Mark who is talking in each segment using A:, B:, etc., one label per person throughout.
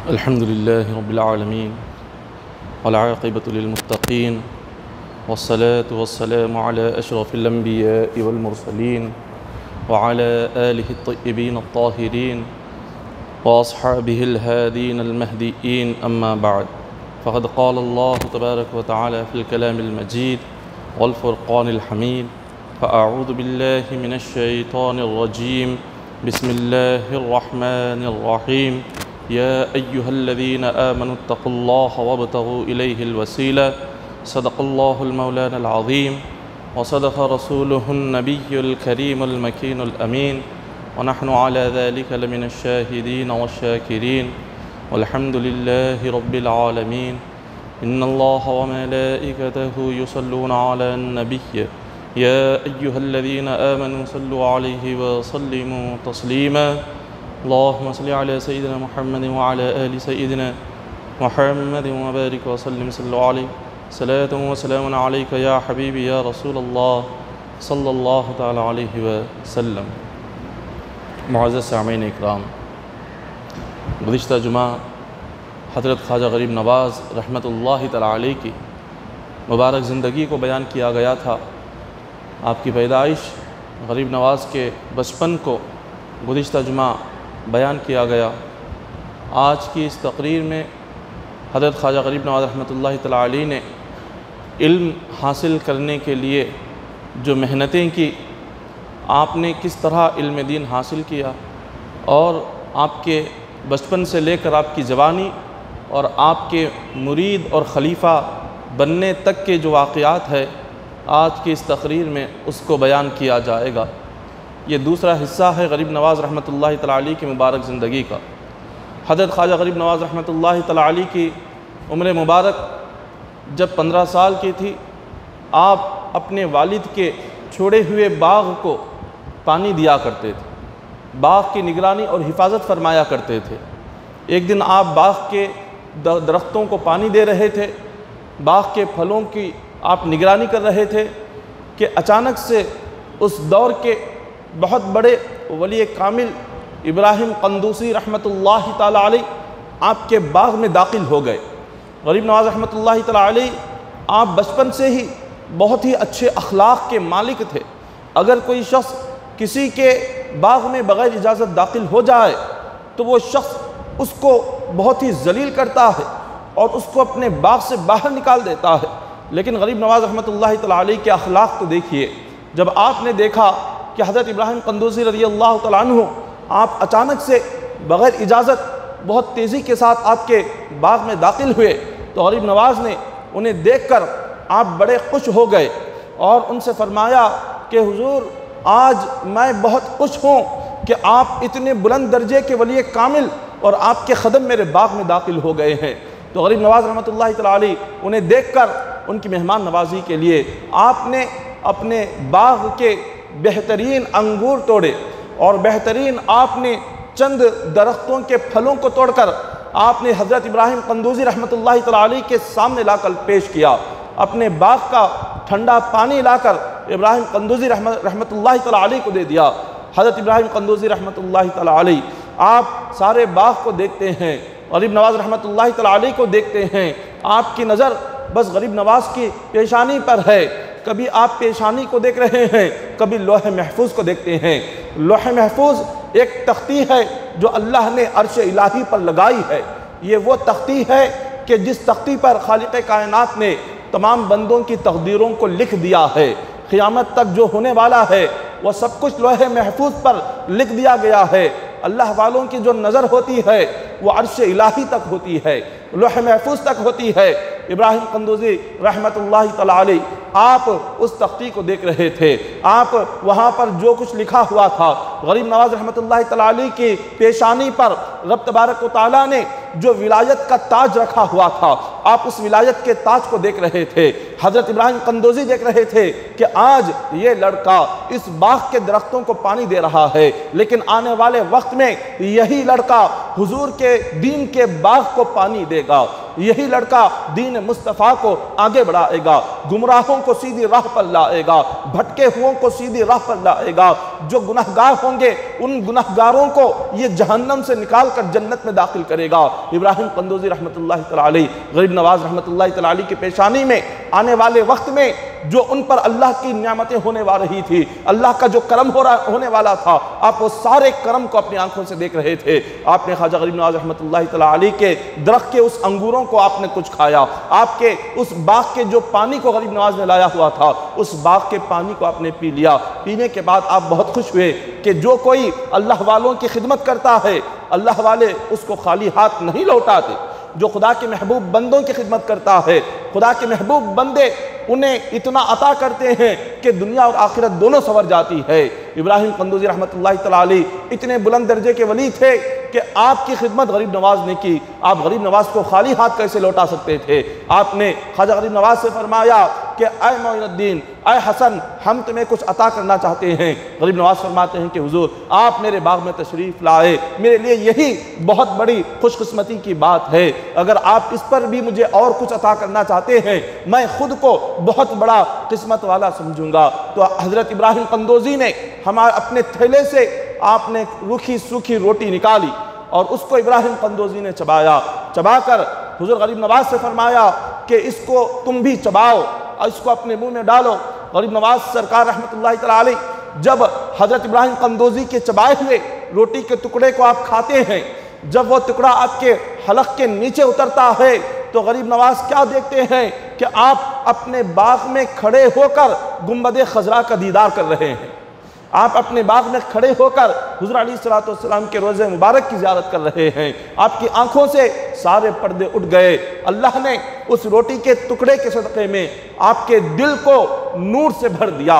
A: अल्हम्दुलिल्लाहि रब्बिल आलमीन वल आक़िबतु लिल मुत्तक़ीन वस्सलातु वस्सलामु अला अशरफिल अंबिया'i वल मुरसलीन व अला आलिहि अत्तय्यिबीन अत्ताहिरीन व अस्हाबिहिल हादीन अल महदीयीन अम्मा बअद फ़क़द क़ाल अल्लाहु तबारक व तआला फ़िल कलामिल मजीद वल फ़ुरक़ानिल हमीद फ़अऊज़ु बिल्लाहि मिनश शैतानिर रजीम बिस्मिल्लाहिर रहमानिर रहीम या अय्युहल्लज़ीना आमनुत्तक़ुल्लाह वब्तग़ू इलैहिल वसीला सदक़ल्लाहुल मौलानल अज़ीम व सदक़ रसूलुहुन नबियुल करीमुल मकीनुल अमीन व नहनु अला ज़ालिका लमिनश शाहिदीन वश्शाकिरीन वल्हम्दुलिल्लाहि रब्बिल आलमीन इन्नल्लाहा व मलाइकतहु युसल्लूना अलन नबिय्य या अय्युहल्लज़ीना आमनु सल्लु अलैहि व सल्लिमू तस्लीमा अल्लाहुम्मा सल्लि अला सय्यिदिना मुहम्मदिन व अला आलि सय्यिदिना मुहम्मदिन व बारिक व सल्लिम सल्लु अलैहि सलातु व सलामुन अलैका या हबीबी या रसूलल्लाह सल्लल्लाहु तआला अलैहि व सल्लम। मुअज़्ज़ज़ सामीन इकराम, गुज़िश्ता जुमा हज़रत ख्वाजा गरीब नवाज़ रहमतुल्लाहि तआला अलैह की मुबारक ज़िंदगी को बयान किया गया था। आपकी पैदाइश, गरीब नवाज़ के बचपन को गुज़िश्ता जुमा बयान किया गया। आज की इस तकरीर में हज़रत ख्वाजा गरीब नवाज़ रहमतुल्लाहि तआला अलैह ने इल्म हासिल करने के लिए जो मेहनतें की, आपने किस तरह इल्म दीन हासिल किया और आपके बचपन से लेकर आपकी जवानी और आपके मुरीद और ख़लीफ़ा बनने तक के जो वाक़यात है, आज की इस तकरीर में उसको बयान किया जाएगा। ये दूसरा हिस्सा है गरीब नवाज़ रहमतुल्लाहि तआला अलैह की मुबारक ज़िंदगी का। हज़रत ख्वाजा गरीब नवाज़ रहमतुल्लाहि तआला अलैह की उम्र मुबारक जब 15 साल की थी, आप अपने वालिद के छोड़े हुए बाग़ को पानी दिया करते थे, बाग़ की निगरानी और हिफाजत फरमाया करते थे। एक दिन आप बाग़ के दरख्तों को पानी दे रहे थे, बाग़ के फलों की आप निगरानी कर रहे थे कि अचानक से उस दौर के बहुत बड़े वली कामिल इब्राहिम कंदूसी रहमतुल्लाहि ताला अलैह आपके बाग़ में दाखिल हो गए। गरीब नवाज़ रहमतुल्लाहि ताला अलैह आप बचपन से ही बहुत ही अच्छे अखलाक़ के मालिक थे। अगर कोई शख्स किसी के बाग़ में बग़ैर इजाज़त दाखिल हो जाए तो वो शख्स उसको बहुत ही ज़लील करता है और उसको अपने बाग़ से बाहर निकाल देता है। लेकिन गरीब नवाज़ रहमतुल्लाहि ताला अलैह के अखलाक़ तो देखिए। जब आपने देखा कि हज़रत इब्राहिम कंदूसी रज़ियल्लाहु तआला अन्हु आप अचानक से बग़ैर इजाज़त बहुत तेज़ी के साथ आपके बाग़ में दाखिल हुए, तो गरीब नवाज़ ने उन्हें देखकर आप बड़े खुश हो गए और उनसे फरमाया कि हुज़ूर, आज मैं बहुत खुश हूँ कि आप इतने बुलंद दर्जे के वली कामिल और आपके ख़दम मेरे बाग़ में दाखिल हो गए हैं। तो गरीब नवाज़ रहमतुल्लाहि तआला अलैह उन्हें देखकर उनकी मेहमान नवाजी के लिए आपने अपने बाग़ के बेहतरीन अंगूर तोड़े और बेहतरीन आपने चंद दरख्तों के फलों को तोड़कर आपने हज़रत इब्राहिम कंदूसी रहमतुल्लाहि तआला अलैह के सामने लाकर पेश किया। अपने बाग़ का ठंडा पानी लाकर इब्राहिम कंदूसी रहमतुल्लाहि तआला अलैह को दे दिया। हज़रत इब्राहिम कंदूसी रहमतुल्लाहि तआला अलैह आप सारे बाग़ को देखते हैं, गरीब नवाज़ रहमतुल्लाहि तआला अलैह को देखते हैं। आपकी नज़र बस गरीब नवाज़ की पेशानी पर है। कभी आप पेशानी को देख रहे हैं, कभी लौह महफूज को देखते हैं। लौह महफूज एक तख्ती है जो अल्लाह ने अर्श इलाही पर लगाई है। ये वो तख्ती है कि जिस तख्ती पर खालिक़ कायनात ने तमाम बंदों की तकदीरों को लिख दिया है। क़यामत तक जो होने वाला है वह सब कुछ लौह महफूज पर लिख दिया गया है। अल्लाह वालों की जो नज़र होती है वो अर्श इलाही तक होती है, लौह महफूज तक होती है। इब्राहिम कंदूसी रहमतुल्लाहि तआला अलैह आप उस तख्ती को देख रहे थे। आप वहाँ पर जो कुछ लिखा हुआ था, गरीब नवाज़ रहमतुल्लाहि तआला अलैह की पेशानी पर रब तबारक व तआला ने जो विलायत का ताज रखा हुआ था, आप उस विलायत के ताज को देख रहे थे। हज़रत इब्राहिम कंदूसी देख रहे थे कि आज ये लड़का इस बाग़ के दरख्तों को पानी दे रहा है, लेकिन आने वाले वक्त में यही लड़का हुजूर के दीन के बाग़ को पानी देगा। यही लड़का दीन मुस्तफ़ा को आगे बढ़ाएगा, गुमराहों को सीधी राह पर लाएगा, भटके हुओं को सीधी राह पर लाएगा। जो गुनहगार होंगे उन गुनहगारों को ये जहन्नम से निकाल कर जन्नत में दाखिल करेगा। इब्राहिम कंदूजी रहमतुल्लाहि तआला अलैह, गरीब नवाज रहमतुल्लाहि तआला अलैह की पेशानी में आने वाले वक्त में जो उन पर अल्लाह की नियामतें होने वाली रही थी, अल्लाह का जो करम होने वाला था, आप वो सारे करम को अपनी आंखों से देख रहे थे। आपने ख्वाजा गरीब नवाज रहमतुल्लाहि तआला अलैह के दरख्त के उस अंगूरों को आपने कुछ खाया, आपके उस बाग के जो पानी को गरीब नवाज ने लाया हुआ था उस बाग के पानी को आपने पी लिया। पीने के बाद आप बहुत खुश हुए कि जो कोई अल्लाह वालों की खिदमत करता है अल्लाह वाले उसको खाली हाथ नहीं लौटाते। जो खुदा के महबूब बंदों की खिदमत करता है खुदा के महबूब बंदे उन्हें इतना अता करते हैं कि दुनिया और आखिरत दोनों संवर जाती है। इब्राहिम कंदूजी रहमतुल्लाहि तआला अलैह इतने बुलंद दर्जे के वली थे कि आपकी खिदमत गरीब नवाज ने की। आप गरीब नवाज को खाली हाथ कैसे लौटा सकते थे? आपने ख्वाजा गरीब नवाज से फरमाया कि ऐ मोइनुद्दीन, ऐ हसन, हम तुम्हें कुछ अता करना चाहते हैं। गरीब नवाज फरमाते हैं कि हुजूर आप मेरे बाग में तशरीफ़ लाए, मेरे लिए यही बहुत बड़ी खुशकिस्मती की बात है। अगर आप इस पर भी मुझे और कुछ अता करना चाहते हैं मैं खुद को बहुत बड़ा किस्मत वाला समझूंगा। तो हज़रत इब्राहिम कंदोजी ने हमारे अपने थैले से आपने रूखी सूखी रोटी निकाली और उसको इब्राहिम कंदोजी ने चबाया। चबाकर हुजूर गरीब नवाज से फरमाया कि इसको तुम भी चबाओ और इसको अपने मुंह में डालो। गरीब नवाज सरकार रहमतुल्लाहि तआला अलैह जब हज़रत इब्राहिम कंदोजी के चबाए हुए रोटी के टुकड़े को आप खाते हैं, जब वो टुकड़ा आपके हलक के नीचे उतरता है तो गरीब नवाज क्या देखते हैं कि आप अपने बाग में खड़े होकर गुंबद खजरा का दीदार कर रहे हैं। आप अपने बाग में खड़े होकर हुज़ूर अलैहिस्सलातु वस्सलाम के रोज़े मुबारक की ज़ियारत कर रहे हैं। आपकी आंखों से सारे पर्दे उठ गए। अल्लाह ने उस रोटी के टुकड़े के सदक़े में आपके दिल को नूर से भर दिया,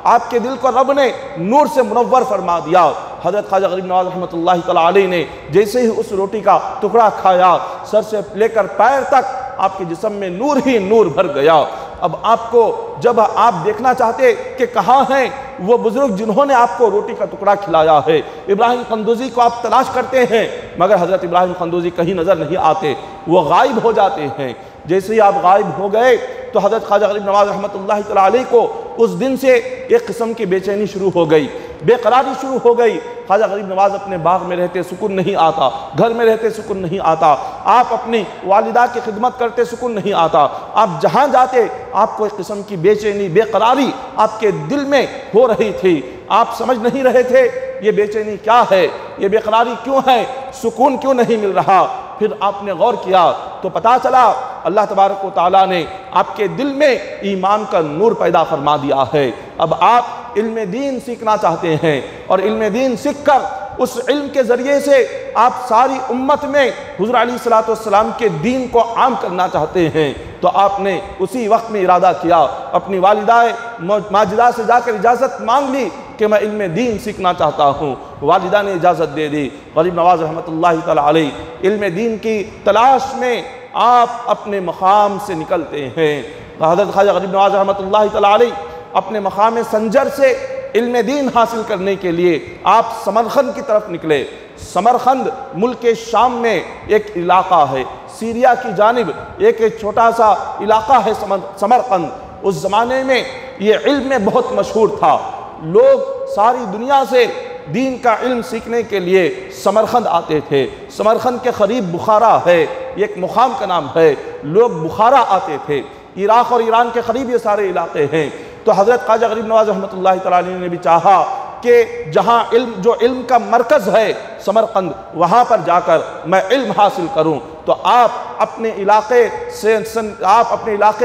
A: आपके दिल को रब ने नूर से मुनव्वर फरमा दिया। हज़रत ख्वाजा गरीब नवाज रहमतुल्लाहि तआला अलैह ने जैसे ही उस रोटी का टुकड़ा खाया, सर से लेकर पैर तक आपके जिस्म में नूर ही नूर भर गया। अब आपको जब आप देखना चाहते कि कहाँ हैं वो बुजुर्ग जिन्होंने आपको रोटी का टुकड़ा खिलाया है, इब्राहिम कंदूजी को आप तलाश करते हैं मगर हज़रत इब्राहिम कंदूजी कहीं नज़र नहीं आते, वो गायब हो जाते हैं। जैसे ही आप गायब हो गए तो हज़रत ख्वाजा गरीब नवाज रहमतुल्लाहि तआला अलैह को उस दिन से एक किस्म की बेचैनी शुरू हो गई, बेकरारी शुरू हो गई। ख्वाजा गरीब नवाज अपने बाग में रहते सुकून नहीं आता, घर में रहते सुकून नहीं आता, आप अपनी वालिदा की खिदमत करते सुकून नहीं आता। आप जहाँ जाते आपको एक किस्म की बेचैनी बेकरारी आपके दिल में हो रही थी। आप समझ नहीं रहे थे ये बेचैनी क्या है, ये बेकरारी क्यों है, सुकून क्यों नहीं मिल रहा। फिर आपने गौर किया तो पता चला अल्लाह तबारक व तआला ने आपके दिल में ईमान का नूर पैदा फरमा दिया है। अब आप इल्म दीन सीखना चाहते हैं और इल्म दीन सीखकर उस इल्म के ज़रिए से आप सारी उम्मत में हुज़ूर अलैहिस्सलातु वस्सलाम के दीन को आम करना चाहते हैं। तो आपने उसी वक्त में इरादा किया, अपनी वालिदाए माजिदा से जाकर इजाज़त मांग ली कि मैं इल्म दीन सीखना चाहता हूँ। वालिदा ने इजाज़त दे दी। गरीब नवाज रहमतुल्लाहि तआला अलैह इल्म दीन की तलाश में आप अपने मकाम से निकलते हैं। हज़रत ख्वाजा गरीब नवाज रहमतुल्लाहि तआला अलैह अपने मकाम संजर से इल्म दीन हासिल करने के लिए आप समरखंद की तरफ निकले। समरखंद मुल्क शाम में एक इलाका है, सीरिया की जानिब एक छोटा सा इलाका है समरकंद। उस ज़माने में ये इल्म में बहुत मशहूर था। लोग सारी दुनिया से दीन का इल्म सीखने के लिए समरखंद आते थे। समरखंद के करीब बुखारा है, एक मुकाम का नाम है, लोग बुखारा आते थे। इराक़ और ईरान के करीब ये सारे इलाके हैं। तो हज़रत ख्वाजा गरीब नवाज रहमतुल्लाहि तआला अलैह ने भी चाहा कि जहाँ इल्म जो इल्म का मरकज़ है समरकंद, वहाँ पर जाकर मैं इल्म हासिल करूँ। तो आप अपने इलाके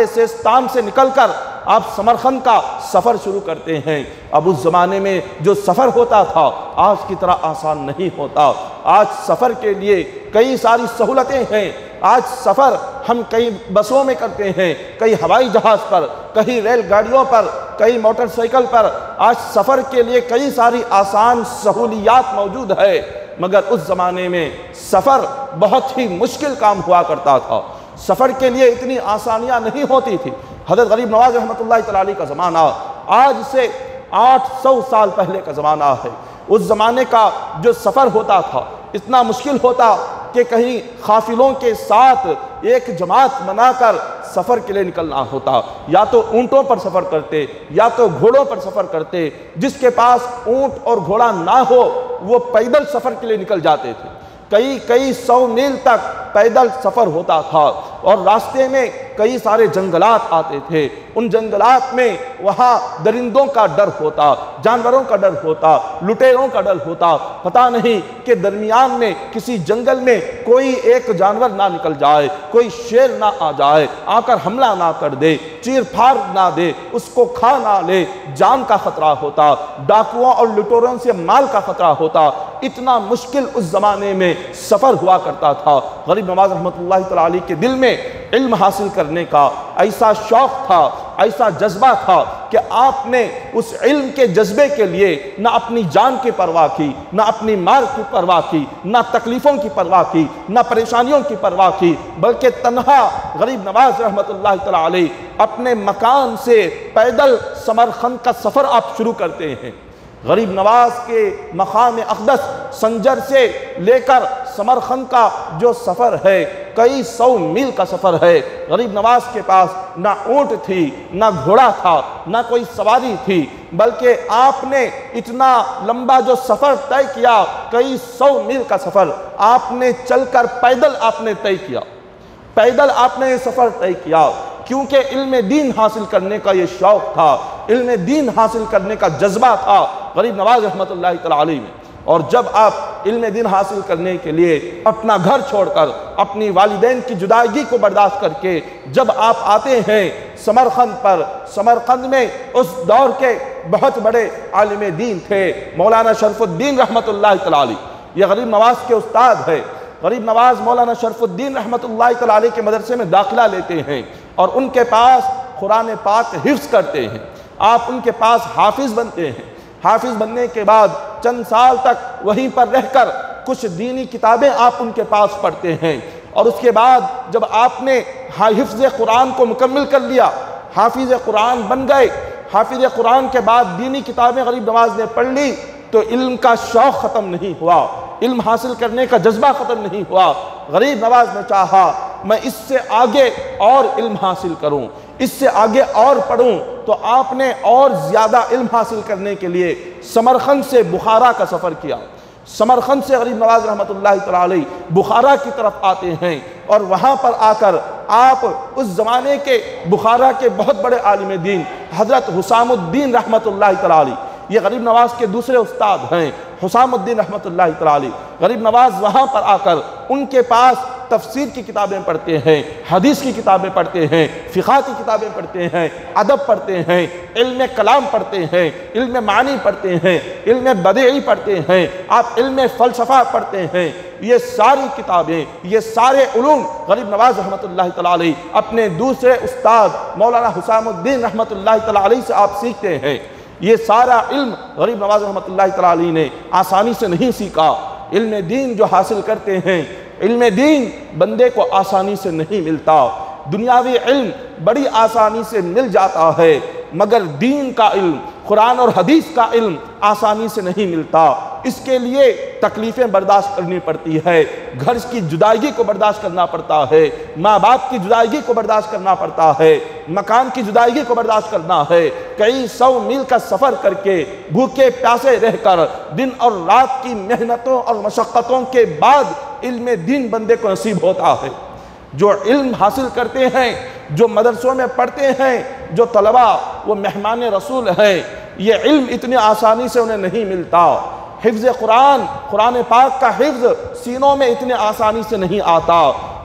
A: से स्थान से निकलकर आप समरखंद का सफ़र शुरू करते हैं। अब उस ज़माने में जो सफ़र होता था आज की तरह आसान नहीं होता। आज सफ़र के लिए कई सारी सहूलतें हैं। आज सफ़र हम कई बसों में करते हैं, कई हवाई जहाज़ पर, कई रेलगाड़ियों पर, कई मोटरसाइकिल पर। आज सफ़र के लिए कई सारी आसान सहूलियात मौजूद है। मगर उस ज़माने में सफ़र बहुत ही मुश्किल काम हुआ करता था। सफ़र के लिए इतनी आसानियाँ नहीं होती थी। हज़रत गरीब नवाज रहमतुल्लाहि तआला अलैह का ज़माना आज से 800 साल पहले का ज़माना है। उस ज़माने का जो सफ़र होता था इतना मुश्किल होता
B: कि कहीं काफिलों के साथ एक जमात बनाकर सफ़र के लिए निकलना होता, या तो ऊँटों पर सफ़र करते या तो घोड़ों पर सफ़र करते। जिसके पास ऊँट और घोड़ा ना हो वो पैदल सफ़र के लिए निकल जाते थे। कई कई 100 मील तक पैदल सफ़र होता था और रास्ते में कई सारे जंगलात आते थे। उन जंगलात में वहाँ दरिंदों का डर होता, जानवरों का डर होता, लुटेरों का डर होता। पता नहीं कि दरमियान में किसी जंगल में कोई एक जानवर ना निकल जाए, कोई शेर ना आ जाए, आकर हमला ना कर दे, चीर फाड़ ना दे, उसको खा ना ले। जान का खतरा होता, डाकुओं और लुटेरों से माल का खतरा होता। इतना मुश्किल उस ज़माने में सफ़र हुआ करता था। गरीब नवाज रहमतुल्लाहि तआला अलैह के दिल में इल्म हासिल करने का ऐसा शौक़ था, ऐसा जज्बा था कि आपने उस इल्म के जज्बे के लिए ना अपनी जान की परवाह की, ना अपनी माल की परवाह की, ना तकलीफ़ों की परवाह की, ना परेशानियों की परवाह की, बल्कि तन्हा गरीब नवाज रहमतुल्लाहि तआला अलैह अपने मकान से पैदल समरखंद का सफ़र आप शुरू करते हैं। गरीब नवाज के मकाम अक़दस संजर से लेकर समरखंद का जो सफ़र है कई 100 मील का सफ़र है। गरीब नवाज के पास ना ऊँट थी, ना घोड़ा था, ना कोई सवारी थी, बल्कि आपने इतना लंबा जो सफ़र तय किया, कई 100 मील का सफ़र आपने चलकर पैदल आपने तय किया। पैदल आपने ये सफ़र तय किया क्योंकि इल्म दीन हासिल करने का ये शौक़ था, इल्म दीन हासिल करने का जज्बा था गरीब नवाज रहमतुल्लाहि तआला अलैह में। और जब आप इल्म दीन हासिल करने के लिए अपना घर छोड़कर, अपनी वालिदैन की जुदाई को बर्दाश्त करके जब आप आते हैं समरखंद पर, समरखंद में उस दौर के बहुत बड़े आलिम दीन थे मौलाना शरफुद्दीन रहमतुल्लाहि तआला अलैह। ये गरीब नवाज के उस्ताद है। गरीब नवाज मौलाना शरफुद्दीन रहमतुल्लाहि तआला अलैह के मदरसे में दाखिला लेते हैं और उनके पास कुरान पाक हिफ्ज़ करते हैं। आप उनके पास हाफिज़ बनते हैं। हाफिज़ बनने के बाद चंद साल तक वहीं पर रहकर कुछ दीनी किताबें आप उनके पास पढ़ते हैं और उसके बाद जब आपने हिफ्ज़ कुरान को मुकम्मल कर लिया, हाफिज़ कुरान बन गए। हाफिज़ कुरान के बाद दीनी किताबें गरीब नवाज ने पढ़ ली तो इल्म का शौक़ ख़त्म नहीं हुआ, इल्म हासिल करने का जज्बा ख़त्म नहीं हुआ। गरीब नवाज ने चाहा मैं इससे आगे और इल्म हासिल करूं, इससे आगे और पढ़ूं, तो आपने और ज़्यादा इल्म हासिल करने के लिए समरखंद से बुखारा का सफ़र किया। समरखंद से गरीब नवाज रहमतुल्लाहि तआला अलैह बुखारा की तरफ आते हैं और वहाँ पर आकर आप उस ज़माने के बुखारा के बहुत बड़े आलिम दीन हज़रत हुसामुद्दीन रहमतुल्लाहि तआला अलैह, ये गरीब नवाज के दूसरे उस्ताद हैं हुसामुद्दीन रहमतुल्लाहि तआला अलैह। गरीब नवाज वहाँ पर आकर उनके पास तफसीर की किताबें पढ़ते हैं, हदीस की किताबें पढ़ते हैं, फ़िक़ह की किताबें पढ़ते हैं, अदब पढ़ते हैं, इल्म कलाम पढ़ते हैं, इल्म मानी पढ़ते हैं, इल्म बदई पढ़ते हैं, आप इल्म फ़लसफ़ा पढ़ते हैं। ये सारी किताबें, ये सारे उलूम गरीब नवाज रहमतुल्लाहि तआला अलैह अपने दूसरे उस्ताद मौलाना हुसामुद्दीन रहमतुल्लाहि तआला अलैह से आप सीखते हैं। ये सारा इल्म गरीब नवाज रहमतुल्लाहि तआला अलैह ने आसानी से नहीं सीखा। इल्म दीन जो हासिल करते हैं, इल्म दीन बंदे को आसानी से नहीं मिलता। दुनियावी इल्म बड़ी आसानी से मिल जाता है मगर दीन का इल्म, कुरान और हदीस का इल्म आसानी से नहीं मिलता। इसके लिए तकलीफ़ें बर्दाश्त करनी पड़ती है, घर की जुदाई को बर्दाश्त करना पड़ता है, माँ बाप की जुदाई को बर्दाश्त करना पड़ता है, मकान की जुदाई को बर्दाश्त करना है। कई 100 मील का सफ़र करके भूखे प्यासे रहकर दिन और रात की मेहनतों और मशक्क़तों के बाद इल्म दीन बंदे को नसीब होता है। जो इल्म हासिल करते हैं, जो मदरसों में पढ़ते हैं, जो तलबा वो मेहमान रसूल हैं, ये इल्म इतनी आसानी से उन्हें नहीं मिलता। हिफ्ज़ कुरान, कुरान पाक का हिफ्ज़ सीनों में इतने आसानी से नहीं आता।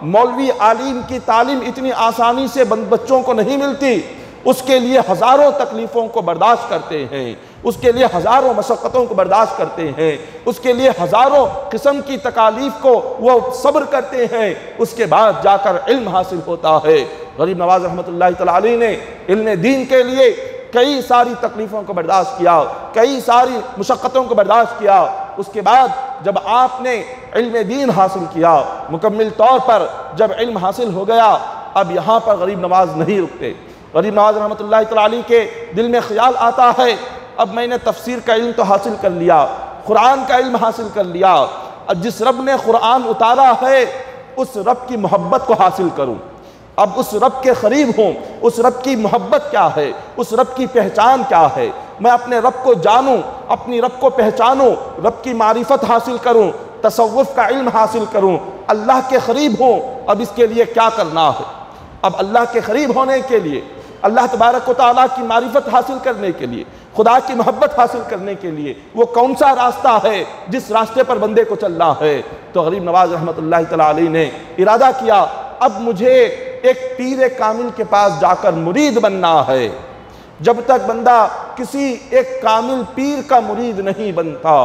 B: मौलवी आलिम की तालीम इतनी आसानी से बच्चों को नहीं मिलती। उसके लिए हज़ारों तकलीफ़ों को बर्दाश्त करते हैं, उसके लिए हज़ारों मशक्क़तों को बर्दाश्त करते हैं, उसके लिए हज़ारों किस्म की तकालीफ़ को वो सब्र करते हैं। उसके बाद जाकर इल्म हासिल होता है। गरीब नवाज रहमतुल्लाहि तआला अलैह ने इल्म दीन के लिए कई सारी तकलीफ़ों को बर्दाश्त किया, कई सारी मुशक्क़तों को बर्दाश्त किया। उसके बाद जब आपने इल्म दीन हासिल किया, मुकम्मल तौर पर जब इल्म हासिल हो गया, अब यहाँ पर गरीब नवाज नहीं रुकते। गरीब नवाज रहमतुल्लाहि तआला अलैह के दिल में ख्याल आता है अब मैंने तफसीर का इल्म तो हासिल कर लिया, कुरान का इल्म हासिल कर लिया, और जिस रब ने कुरान उतारा है उस रब की मोहब्बत को हासिल करूं। अब उस रब के करीब हूँ, उस रब की मोहब्बत क्या है, उस रब की पहचान क्या है, मैं अपने रब को जानूं, अपनी रब को पहचानूं, रब की मारिफत हासिल करूं, तसव्वुफ का इल्म हासिल करूं, अल्लाह के करीब हूँ। अब इसके लिए क्या करना है? अब अल्लाह के करीब होने के लिए, अल्लाह तबारक व तआला की मारिफत हासिल करने के लिए, खुदा की मोहब्बत हासिल करने के लिए वो कौन सा रास्ता है जिस रास्ते पर बंदे को चलना है? तो गरीब नवाज रहमतुल्लाह तआला अलैह ने इरादा किया, अब मुझे एक पीर कामिल के पास जाकर मुरीद बनना है। जब तक बंदा किसी एक कामिल पीर का मुरीद नहीं बनता,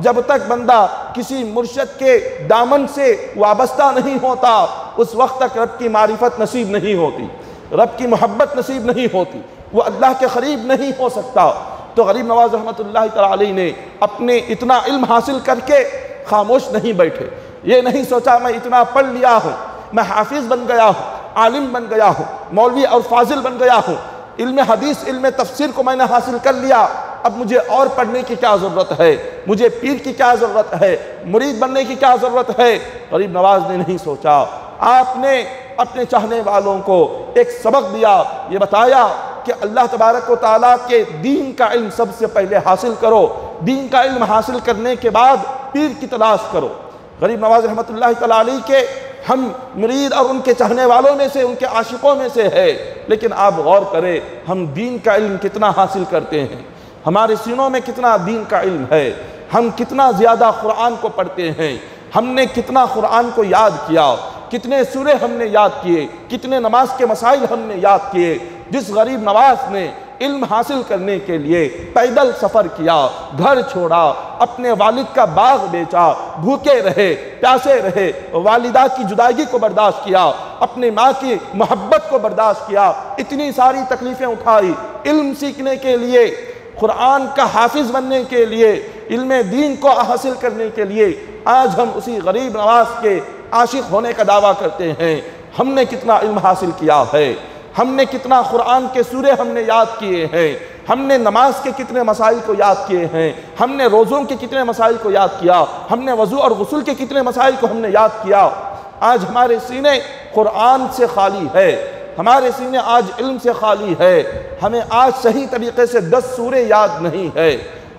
B: जब तक बंदा किसी मुर्शद के दामन से वाबस्ता नहीं होता, उस वक्त तक रब की मारिफत नसीब नहीं होती, रब की मोहब्बत नसीब नहीं होती, वो अल्लाह के करीब नहीं हो सकता। तो गरीब नवाज रहमतुल्लाह तआला अलैह ने अपने इतना इल्म हासिल करके खामोश नहीं बैठे। ये नहीं सोचा मैं इतना पढ़ लिया हूँ, मैं हाफिज बन गया हूँ, आलिम बन गया हूँ, मौलवी और फाजिल बन गया हूँ, इल्म हदीस इल्म तफसीर को मैंने हासिल कर लिया, अब मुझे और पढ़ने की क्या ज़रूरत है, मुझे पीर की क्या ज़रूरत है, मुरीद बनने की क्या ज़रूरत है। गरीब नवाज ने नहीं सोचा, आपने अपने चाहने वालों को एक सबक दिया, ये बताया कि अल्लाह तबारक व तआला के दीन का इल्म सबसे पहले हासिल करो, दीन का इल्म हासिल करने के बाद पीर की तलाश करो। गरीब नवाज रहमतुल्लाह तआला अलैह के हम मुरीद और उनके चाहने वालों में से, उनके आशिकों में से है, लेकिन आप गौर करें हम दीन का इल्म कितना हासिल करते हैं, हमारे सीनों में कितना दीन का इल्म है, हम कितना ज़्यादा कुरान को पढ़ते हैं, हमने कितना कुरान को याद किया, कितने सूरे हमने याद किए, कितने नमाज के मसाइल हमने याद किए। जिस गरीब नवाज ने इल्म हासिल करने के लिए पैदल सफ़र किया, घर छोड़ा, अपने वालिद का बाग बेचा, भूखे रहे, प्यासे रहे, वालिदा की जुदाई को बर्दाश्त किया, अपनी माँ की मोहब्बत को बर्दाश्त किया, इतनी सारी तकलीफ़ें उठाई इल्म सीखने के लिए, कुरान का हाफिज बनने के लिए, इल्म दीन को हासिल करने के लिए। आज हम उसी गरीब नवाज के आशिक होने का दावा करते हैं। हमने कितना इल्म हासिल किया है, हमने कितना कुरान के सूरे हमने याद किए हैं, हमने नमाज के कितने मसाइल को याद किए हैं, हमने रोज़ों के कितने मसाइल को याद किया, हमने वज़ू और गुस्ल के कितने मसाइल को हमने याद किया। आज हमारे सीने कुरान से खाली है, हमारे सीने आज इल्म से खाली है, हमें आज सही तरीके से 10 सूरे याद नहीं है,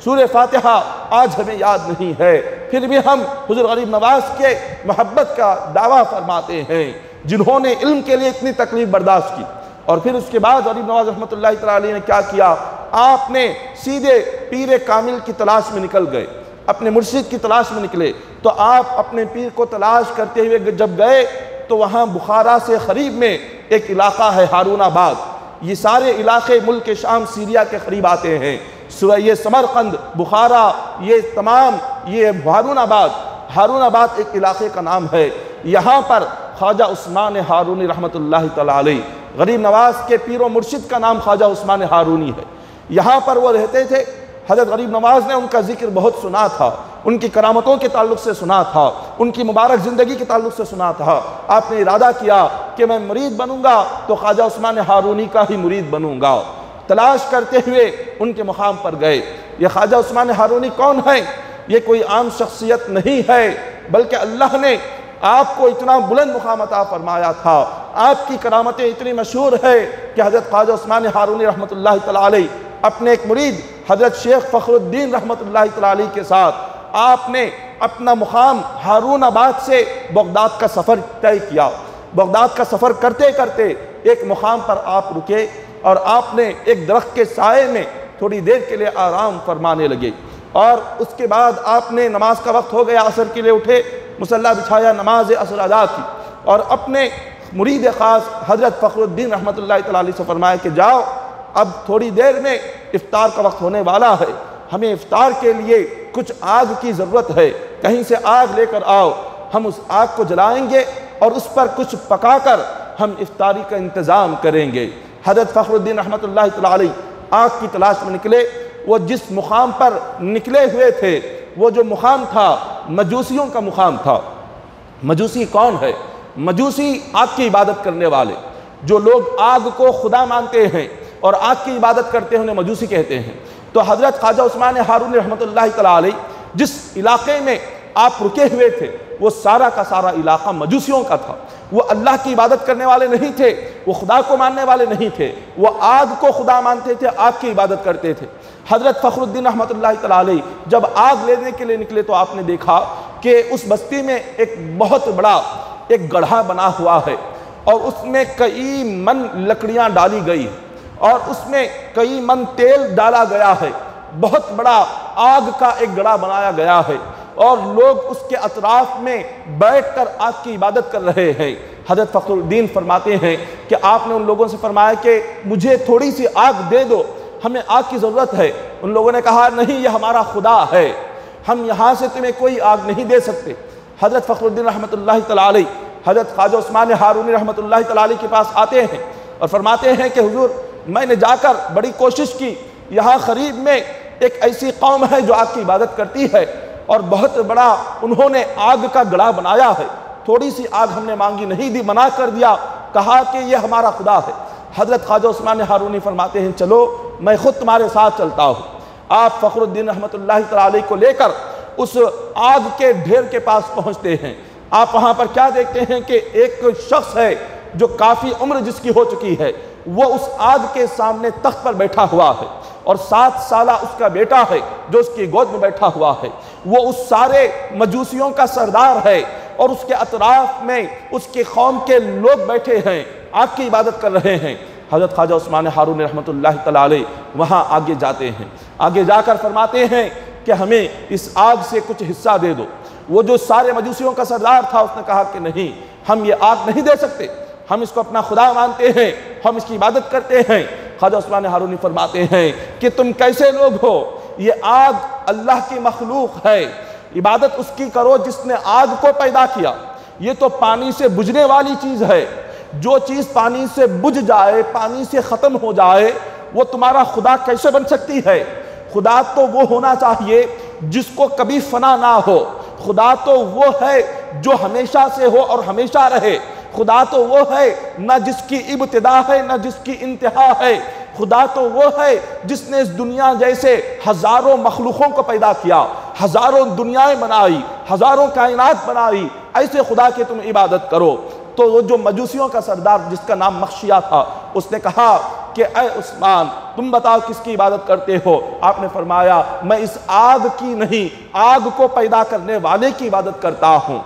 B: सूरे फातिहा आज हमें याद नहीं है, फिर भी हम हुज़ूर गरीब नवाज के मोहब्बत का दावा फरमाते हैं, जिन्होंने इल्म के लिए इतनी तकलीफ़ बर्दाश्त की। और फिर उसके बाद गरीब नवाज रहमतुल्लाह तआला अलैह ने क्या किया, आपने सीधे पीर कामिल की तलाश में निकल गए, अपने मुर्शिद की तलाश में निकले। तो आप अपने पीर को तलाश करते हुए जब गए तो वहाँ बुखारा से करीब में एक इलाका है हारूनाबाद, ये सारे इलाके मुल्क शाम सीरिया के करीब आते हैं, ये समरकंद, बुखारा, ये तमाम ये हारूनाबाद एक इलाके का नाम है। यहाँ पर ख्वाजा उस्मान हारूनी रहमतुल्लाह तआला अलैह, गरीब नवाज के पीर व मुर्शिद का नाम ख्वाजा उस्मान हारूनी है, यहाँ पर वो रहते थे। हज़रत गरीब नवाज ने उनका जिक्र बहुत सुना था, उनकी करामतों के ताल्लुक़ से सुना था, उनकी मुबारक ज़िंदगी के ताल्लुक़ से सुना था। आपने इरादा किया कि मैं मुरीद बनूंगा तो ख्वाजा उस्मान हारूनी का ही मुरीद बनूंगा। तलाश करते हुए उनके मुकाम पर गए। ये ख्वाजा उस्मान हारूनी कौन है? ये कोई आम शख्सियत नहीं है, बल्कि अल्लाह ने आपको इतना बुलंद मुकाम अता फरमाया था, आपकी करामतें इतनी मशहूर है कि हज़रत ख्वाजा उस्मान हारूनी रहमतुल्लाह तआला अलैह अपने एक मुरीद हज़रत शेख फ़खरुद्दीन रहमतुल्लाह तआला अलैह के साथ आपने अपना मुकाम हारूनाबाद से बगदाद का सफ़र तय किया। बगदाद का सफ़र करते करते एक मुकाम पर आप रुके और आपने एक दरख्त के साए में थोड़ी देर के लिए आराम फरमाने लगे। और उसके बाद आपने नमाज का वक्त हो गया, असर के लिए उठे, मुसल्ला बिछाया, नमाज असर अदा की और अपने मुरीद ख़ास हज़रत फ़खरुद्दीन रहमतुल्लाह तआला अलैह से फरमाया कि जाओ, अब थोड़ी देर में इफ्तार का वक्त होने वाला है, हमें इफ्तार के लिए कुछ आग की ज़रूरत है, कहीं से आग लेकर आओ, हम उस आग को जलाएंगे और उस पर कुछ पकाकर हम इफ्तारी का इंतज़ाम करेंगे। हज़रत फ़खरुद्दीन रहमतुल्लाह तआला अलैह आग की तलाश में निकले। वो जिस मुकाम पर निकले हुए थे, वो जो मुकाम था मजूसियों का मुकाम था। मजूसी कौन है? मजूसी आग की इबादत करने वाले, जो लोग आग को खुदा मानते हैं और आग की इबादत करते हैं, उन्हें मजूसी कहते हैं। तो हज़रत ख्वाजा उस्मान हारूनी रहमतुल्लाह तआला अलैह जिस इलाके में आप रुके हुए थे, वो सारा का सारा इलाका मजूसियों का था। वो अल्लाह की इबादत करने वाले नहीं थे, वो खुदा को मानने वाले नहीं थे, वो आग को खुदा मानते थे, आग की इबादत करते थे। हजरत फखरुद्दीन रहमतुल्लाहि तआला अलैह जब आग लेने के लिए निकले तो आपने देखा कि उस बस्ती में एक बहुत बड़ा एक गड्ढा बना हुआ है और उसमें कई मन लकड़ियां डाली गई और उसमें कई मन तेल डाला गया है। बहुत बड़ा आग का एक गड्ढा बनाया गया है और लोग उसके अतराफ में बैठकर आग की इबादत कर रहे हैं। हजरत फखरुद्दीन फरमाते हैं कि आपने उन लोगों से फरमाया कि मुझे थोड़ी सी आग दे दो, हमें आग की ज़रूरत है। उन लोगों ने कहा नहीं, ये हमारा खुदा है, हम यहाँ से तुम्हें कोई आग नहीं दे सकते। हजरत फखरुद्दीन रहमतुल्लाहि तआला अलैह हजरत ख्वाजा उस्मान हारूनी रहमतुल्लाहि तआला अलैह के पास आते हैं और फरमाते हैं कि हुजूर, मैंने जाकर बड़ी कोशिश की, यहाँ करीब में एक ऐसी कौम है जो आग की इबादत करती है और बहुत बड़ा उन्होंने आग का गड्ढा बनाया है, थोड़ी सी आग हमने मांगी, नहीं दी, मना कर दिया, कहा कि ये हमारा खुदा है। हजरत ख्वाजा उस्मान हारूनी फरमाते हैं चलो मैं खुद तुम्हारे साथ चलता हूँ। आप फखरुद्दीन रहमतुल्लाहि तआला अलैह को लेकर उस आग के ढेर के पास पहुँचते हैं। आप वहाँ पर क्या देखते हैं कि एक शख्स है जो काफ़ी उम्र जिसकी हो चुकी है, वो उस आग के सामने तख्त पर बैठा हुआ है और 7 साला उसका बेटा है जो उसकी गोद में बैठा हुआ है। वो उस सारे मजूसियों का सरदार है और उसके अतराफ में उसके कौम के लोग बैठे हैं, आग की इबादत कर रहे हैं। हज़रत ख्वाजा उस्मान हारून रहमतुल्लाहि तआला अलैह वहाँ आगे जाते हैं, आगे जाकर फरमाते हैं कि हमें इस आग से कुछ हिस्सा दे दो। वो जो सारे मजूसियों का सरदार था उसने कहा कि नहीं, हम ये आग नहीं दे सकते, हम इसको अपना खुदा मानते हैं, हम इसकी इबादत करते हैं। ख्वाजा उस्मान हारूनी फरमाते हैं कि तुम कैसे लोग हो, ये आग अल्लाह की मखलूक है, इबादत उसकी करो जिसने आग को पैदा किया। ये तो पानी से बुझने वाली चीज़ है, जो चीज़ पानी से बुझ जाए, पानी से ख़त्म हो जाए, वो तुम्हारा खुदा कैसे बन सकती है? खुदा तो वो होना चाहिए जिसको कभी फना ना हो। खुदा तो वो है जो हमेशा से हो और हमेशा रहे। खुदा तो वो है ना जिसकी इब्तिदा है ना जिसकी इंतहा है। खुदा तो वो है जिसने इस दुनिया जैसे हजारों मखलूकों को पैदा किया, हजारों दुनियाएं बनाई, हजारों कायनात बनाई। ऐसे खुदा की तुम इबादत करो। तो वो जो मजूसियों का सरदार जिसका नाम मख्शिया था, उसने कहा कि ऐ उस्मान, तुम बताओ किसकी इबादत करते हो? आपने फरमाया मैं इस आग की नहीं, आग को पैदा करने वाले की इबादत करता हूँ।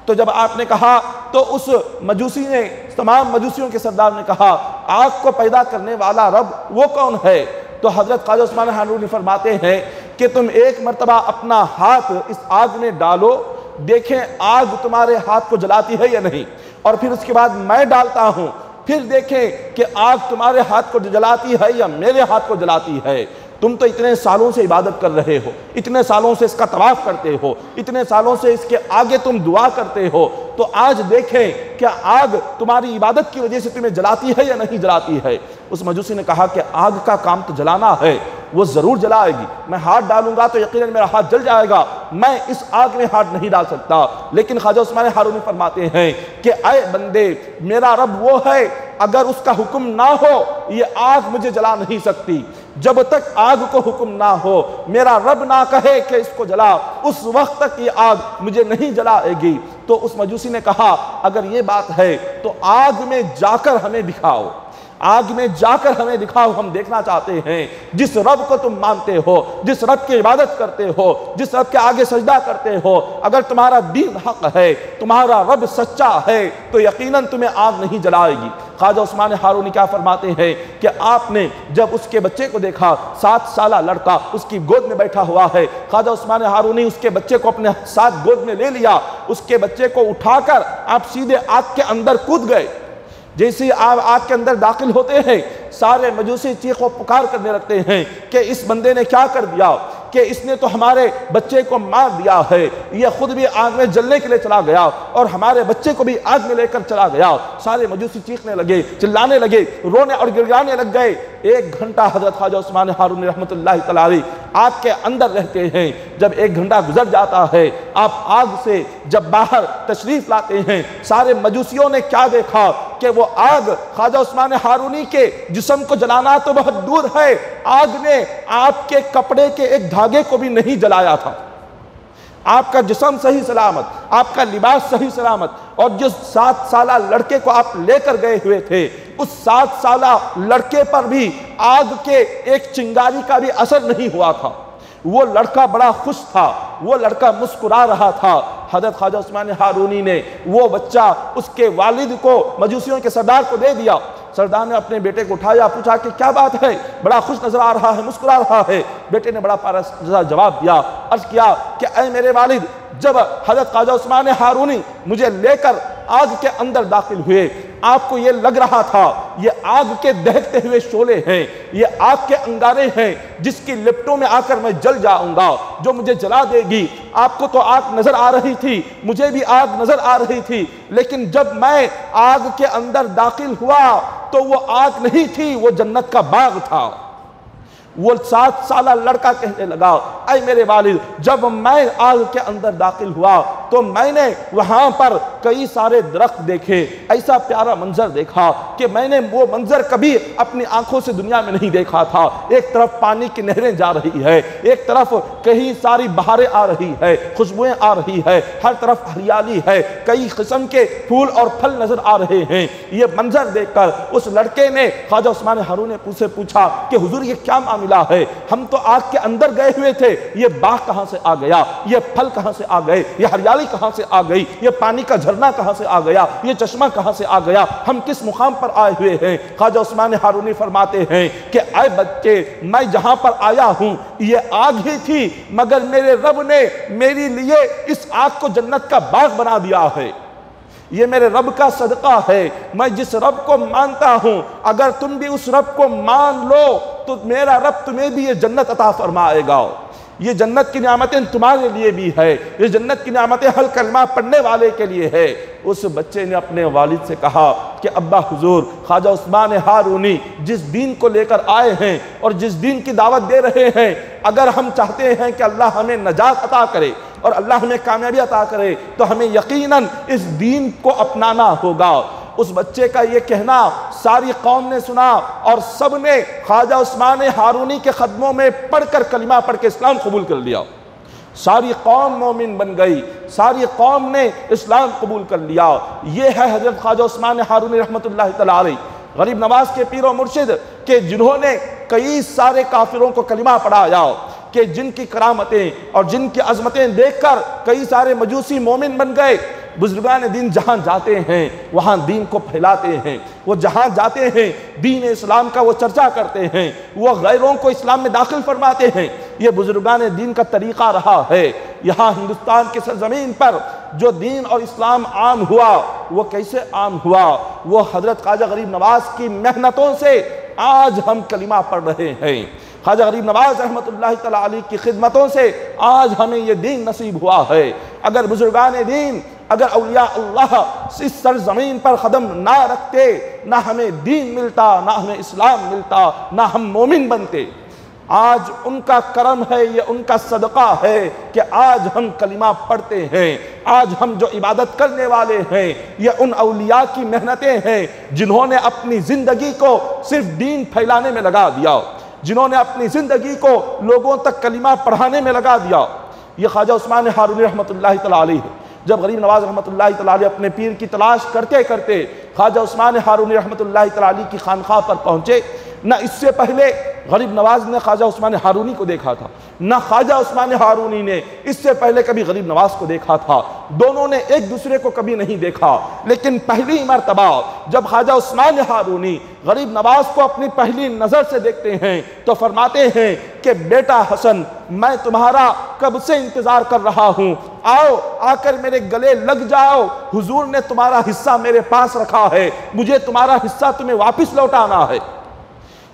B: तो जब आपने कहा तो उस मजूसी ने, तमाम मजूसियों के सरदार ने कहा आग को पैदा करने वाला रब वो कौन है? तो हजरत ख्वाजा उस्मान हारूनी फरमाते हैं कि तुम एक मरतबा अपना हाथ इस आग में डालो, देखें आग तुम्हारे हाथ को जलाती है या नहीं, और फिर उसके बाद मैं डालता हूँ, फिर देखें कि आग तुम्हारे हाथ को जलाती है या मेरे हाथ को जलाती है। तुम तो इतने सालों से इबादत कर रहे हो, इतने सालों से इसका तवाफ करते हो, इतने सालों से इसके आगे तुम दुआ करते हो, तो आज देखें क्या आग तुम्हारी इबादत की वजह से तुम्हें जलाती है या नहीं जलाती है। उस मजूसी ने कहा कि आग का काम तो जलाना है, वो ज़रूर जलाएगी, मैं हाथ डालूंगा तो यकीनन मेरा हाथ जल जाएगा, मैं इस आग में हाथ नहीं डाल सकता। लेकिन ख्वाजा उस्मान हारूनी फरमाते हैं कि ऐ बंदे, मेरा रब वो है अगर उसका हुक्म ना हो ये आग मुझे जला नहीं सकती। जब तक आग को हुक्म ना हो, मेरा रब ना कहे कि इसको जला, उस वक्त तक ये आग मुझे नहीं जलाएगी। तो उस मजूसी ने कहा अगर ये बात है तो आग में जाकर हमें दिखाओ, आग में जाकर हमें दिखाओ, हम देखना चाहते हैं जिस रब को तुम मानते हो, जिस रब की इबादत करते हो, जिस रब के आगे सजदा करते हो, अगर तुम्हारा दीन हक है, तुम्हारा रब सच्चा है, तो यकीनन तुम्हें आग नहीं जलाएगी। ख्वाजा उस्मान हारूनी क्या फरमाते हैं कि आपने जब उसके बच्चे को देखा, 7 साला लड़का उसकी गोद में बैठा हुआ है, ख्वाजा उस्मान हारूनी उसके बच्चे को अपने साथ गोद में ले लिया, उसके बच्चे को उठाकर आप सीधे आग के अंदर कूद गए। जैसे आप आग के अंदर दाखिल होते हैं, सारे मजूसी चीख व पुकार करने लगते हैं कि इस बंदे ने क्या कर दिया, कि इसने तो हमारे बच्चे को मार दिया है, ये खुद भी आग में जलने के लिए चला गया और हमारे बच्चे को भी आग में लेकर चला गया। सारे मजूसी चीखने लगे, चिल्लाने लगे, रोने और गिड़गिड़ाने लग गए। 1 घंटा हजरत ख्वाजा उस्मान हारूनी रहमतुल्लाहि तआला अलैह आग के अंदर रहते हैं। जब 1 घंटा गुजर जाता है, आप आग से जब बाहर तशरीफ लाते हैं, सारे मजूसियों ने क्या देखा कि वो आग ख्वाजा उस्मान हारूनी के जिस्म को जलाना तो बहुत दूर है, आग ने आपके कपड़े के एक धागे को भी नहीं जलाया था। आपका जिस्म सही सलामत, आपका लिबास सही सलामत, और जिस 7 साला लड़के को आप लेकर गए हुए थे, उस 7 साला लड़के पर भी आग के एक चिंगारी का भी असर नहीं हुआ था। वो लड़का बड़ा खुश था, वो लड़का मुस्कुरा रहा था। हजरत ख्वाजा उस्मान हारूनी ने वो बच्चा उसके वालिद को, मजूसियों के सरदार को दे दिया। सरदार ने अपने बेटे को उठाया, पूछा कि क्या बात है, बड़ा खुश नजर आ रहा है, मुस्कुरा रहा है। बेटे ने बड़ा प्यारा जवाब दिया, अर्ज किया कि ऐ मेरे वालिद, जब हजरत ख्वाजा उस्मान हारूनी मुझे लेकर आग के अंदर दाखिल हुए, आपको ये लग रहा था ये आग के दहकते हुए शोले हैं, ये आग के अंगारे हैं जिसकी लिपटों में आकर मैं जल जाऊंगा, जो मुझे जला देगी। आपको तो आग नजर आ रही थी, मुझे भी आग नजर आ रही थी, लेकिन जब मैं आग के अंदर दाखिल हुआ तो वो आग नहीं थी, वो जन्नत का बाग था। वो 7 साला लड़का कहने लगा, ऐ मेरे वालिद, जब मैं आग के अंदर दाखिल हुआ तो मैंने वहां पर कई सारे दरख्त देखे, ऐसा प्यारा मंजर देखा कि मैंने वो मंजर कभी अपनी आंखों से दुनिया में नहीं देखा था। एक तरफ पानी की नहरें जा रही है, एक तरफ कई सारी बहारें आ रही है, खुशबुएं आ रही है, हर तरफ हरियाली है, कई किस्म के फूल और फल नजर आ रहे हैं। ये मंजर देखकर उस लड़के ने ख्वाजा उस्मान हारून से पूछा कि हुजूर ये क्या मामला है, हम तो आग के अंदर गए हुए थे, ये बाग कहां से आ गया, ये फल कहां से आ गए, ये हरियाली कहां से आ गई, ये पानी का झरना कहां से आ गया, ये चश्मा कहां से आ गया, हम किस मुकाम पर आए हुए हैं। ख्वाजा उस्मान हारूनी फरमाते हैं कि ऐ बच्चे, मैं जहां पर आया हूं ये आग ही थी, मगर मेरे रब ने मेरे लिए इस आग को जन्नत का बाग बना दिया है। ये मेरे रब का सदका है, मैं जिस रब को मानता हूं, अगर तुम भी उस रब को मान लो तो मेरा रब तुम्हें भी ये जन्नत अता फरमाएगा। ये जन्नत की नियामतें तुम्हारे लिए भी है, ये जन्नत की नियामतें हल कलमा पढ़ने वाले के लिए है। उस बच्चे ने अपने वालिद से कहा कि अब्बा हुजूर, ख्वाजा उस्मान हारूनी जिस दीन को लेकर आए हैं और जिस दीन की दावत दे रहे हैं, अगर हम चाहते हैं कि अल्लाह हमें नजात अता करे और अल्लाह हमें कामयाबी अता करे तो हमें यकीनन इस दीन को अपनाना होगा। उस बच्चे का ये कहना सारी कौम ने सुना और सब ने ख्वाजा उस्मान हारूनी के कदमों में पढ़कर कलिमा पढ़ के इस्लाम कबूल कर लिया। सारी कौम मोमिन बन गई, सारी कौम ने इस्लाम कबूल कर लिया। ये है हजरत ख्वाजा उस्मान हारूनी रहमतुल्लाह तआला अलैह, गरीब नवाज के पीर और मुर्शिद के जिन्होंने कई सारे काफिरों को कलिमा पढ़ाया, कि जिनकी करामतें और जिनकी अजमतें देखकर कई सारे मजूसी मोमिन बन गए। बुजुर्गान दीन जहाँ जाते हैं वहाँ दीन को फैलाते हैं, वो जहाँ जाते हैं दीन इस्लाम का वो चर्चा करते हैं, वो गैरों को इस्लाम में दाखिल फरमाते हैं। ये बुजुर्गान दीन का तरीक़ा रहा है। यहाँ हिंदुस्तान की सरजमीन पर जो दीन और इस्लाम आम हुआ वो कैसे आम हुआ, वो हजरत ख्वाजा गरीब नवाज की मेहनतों से आज हम कलिमा पढ़ रहे हैं। ख्वाजा गरीब नवाज रहमतुल्लाह तआला अलैह की खिदमतों से आज हमें ये दीन नसीब हुआ है। अगर बुजुर्गान दीन, अगर औलिया अल्लाह इस सरजमीन पर कदम ना रखते, ना हमें दीन मिलता, ना हमें इस्लाम मिलता, ना हम मोमिन बनते। आज उनका करम है, ये उनका सदका है कि आज हम कलिमा पढ़ते हैं, आज हम जो इबादत करने वाले हैं ये उन औलिया की मेहनतें हैं जिन्होंने अपनी ज़िंदगी को सिर्फ दीन फैलाने में लगा दिया, जिन्होंने अपनी ज़िंदगी को लोगों तक कलिमा पढ़ाने में लगा दिया। ये ख्वाजा उस्मान हारूनी रहमतुल्लाह तआला अलैह जब गरीब नवाज रहमतुल्लाह तआला अलैह अपने पीर की तलाश करते करते ख्वाजा उस्मान हारूनी रहमतुल्लाह तआला अलैह की खानखा पर पहुँचे, न इससे पहले गरीब नवाज ने ख्वाजा उस्मान हारूनी को देखा था, न ख्वाजा उस्मान हारूनी ने इससे पहले कभी गरीब नवाज को देखा था। दोनों ने एक दूसरे को कभी नहीं देखा, लेकिन पहली मर्तबा जब ख्वाजा उस्मान हारूनी गरीब नवाज को अपनी पहली नज़र से देखते हैं तो फरमाते हैं कि बेटा हसन, मैं तुम्हारा कब से इंतज़ार कर रहा हूँ, आओ आकर मेरे गले लग जाओ, हुजूर ने तुम्हारा हिस्सा मेरे पास रखा है, मुझे तुम्हारा हिस्सा तुम्हें वापस लौटाना है।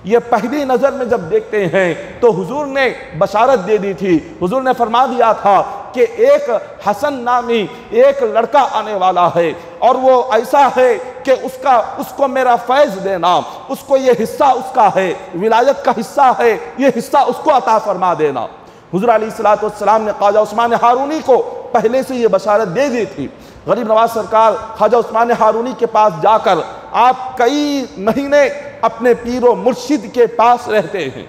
B: ये पहली नज़र में जब देखते हैं तो हुजूर ने बशारत दे दी थी, हुजूर ने फरमा दिया था कि एक हसन नामी एक लड़का आने वाला है और वो ऐसा है कि उसको मेरा फैज़ देना, उसको ये हिस्सा उसका है, विलायत का हिस्सा है, ये हिस्सा उसको अता फरमा देना। हुजूर अलैहिस्सलातु वस्सलाम ने ख्वाजा उस्मान हारूनी को पहले से ये बशारत दे दी थी। गरीब नवाज सरकार ख्वाजा उस्मान हारूनी के पास जाकर आप कई महीने अपने पीरो मुर्शिद के पास रहते हैं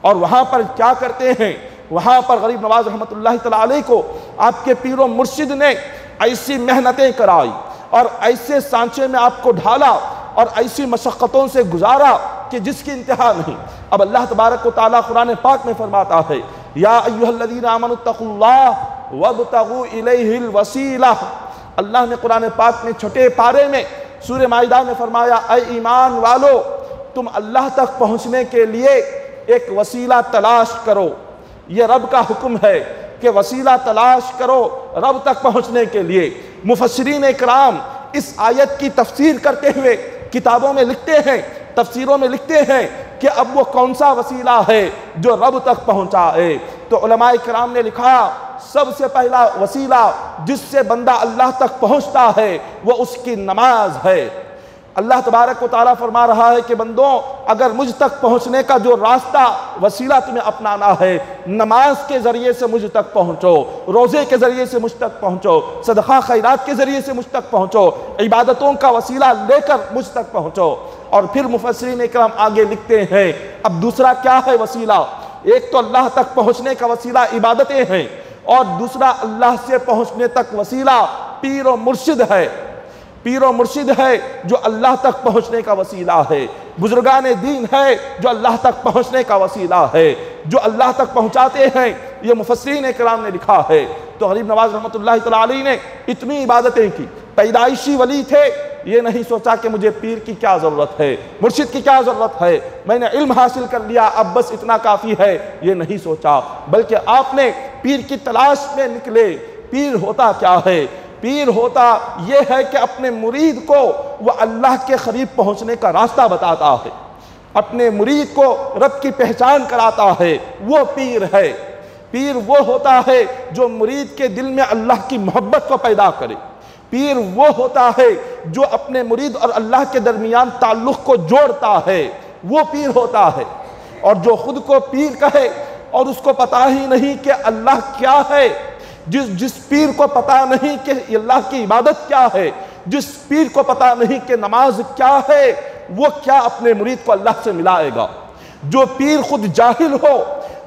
B: और वहाँ पर क्या करते हैं, वहाँ पर गरीब नवाज रहमतुल्लाहि तआला अलैह को आपके पीरो मुर्शिद ने ऐसी मेहनतें कराई और ऐसे सांचे में आपको ढाला और ऐसी मशक्क़तों से गुजारा कि जिसकी इंतहा नहीं। अब अल्लाह तबारक व तआला कुरान पाक में फरमाता है, या अय्युहल्लज़ीना आमनुत्तक़ुल्लाह वब्तगू इलैहिल वसीला। अल्लाह ने कुरान पाक में छठे पारे में सूरह माइदा में फरमाया, ऐ ईमान वालो, तुम अल्लाह तक पहुँचने के लिए एक वसीला तलाश करो। ये रब का हुक्म है कि वसीला तलाश करो रब तक पहुँचने के लिए। मुफस्सिरीन इकराम इस आयत की तफसीर करते हुए किताबों में लिखते हैं, तफसीरों में लिखते हैं कि अब वो कौन सा वसीला है जो रब तक पहुँचाए। तो उलमाए किराम ने लिखा, सबसे पहला वसीला जिससे बंदा अल्लाह तक पहुँचता है वो उसकी नमाज है। अल्लाह तबारक व तआला फरमा रहा है कि बंदों, अगर मुझ तक पहुँचने का जो रास्ता वसीला तुम्हें अपनाना है, नमाज के ज़रिए से मुझ तक पहुँचो, रोज़े के ज़रिए से मुझ तक पहुँचो, सदक़ा खैरात के ज़रिए से मुझ तक पहुँचो, इबादतों का वसीला लेकर मुझ तक पहुँचो। और फिर मुफस्सिरीन इकराम आगे लिखते हैं, अब दूसरा क्या है वसीला? एक तो अल्लाह तक पहुँचने का वसीला इबादतें हैं और दूसरा अल्लाह से पहुँचने तक वसीला पीर और मुर्शिद है। पीर और मुर्शिद है जो अल्लाह तक पहुँचने का वसीला है। बुजुर्गान दीन है जो अल्लाह तक पहुँचने का वसीला है, जो अल्लाह तक पहुँचाते हैं। ये मुफस्सिरीन इकराम ने लिखा है। तो गरीब नवाज रहमतुल्लाहि तआला अलैह ने इतनी इबादतें की, पैदाइशी वली थे, ये नहीं सोचा कि मुझे पीर की क्या ज़रूरत है, मुर्शिद की क्या ज़रूरत है, मैंने इल्म हासिल कर लिया अब बस इतना काफ़ी है, ये नहीं सोचा, बल्कि आपने पीर की तलाश में निकले। पीर होता क्या है? पीर होता यह है कि अपने मुरीद को वह अल्लाह के करीब पहुँचने का रास्ता बताता है, अपने मुरीद को रब की पहचान कराता है, वो पीर है। पीर वो होता है जो मुरीद के दिल में अल्लाह की मोहब्बत को पैदा करे। पीर वो होता है जो अपने मुरीद और अल्लाह के दरमियान ताल्लुक़ को जोड़ता है, वो पीर होता है। और जो खुद को पीर कहे और उसको पता ही नहीं कि अल्लाह क्या है, जिस पीर को पता नहीं कि अल्लाह की इबादत क्या है, जिस पीर को पता नहीं कि नमाज क्या है, वो क्या अपने मुरीद को अल्लाह से मिलाएगा। जो पीर खुद जाहिल हो,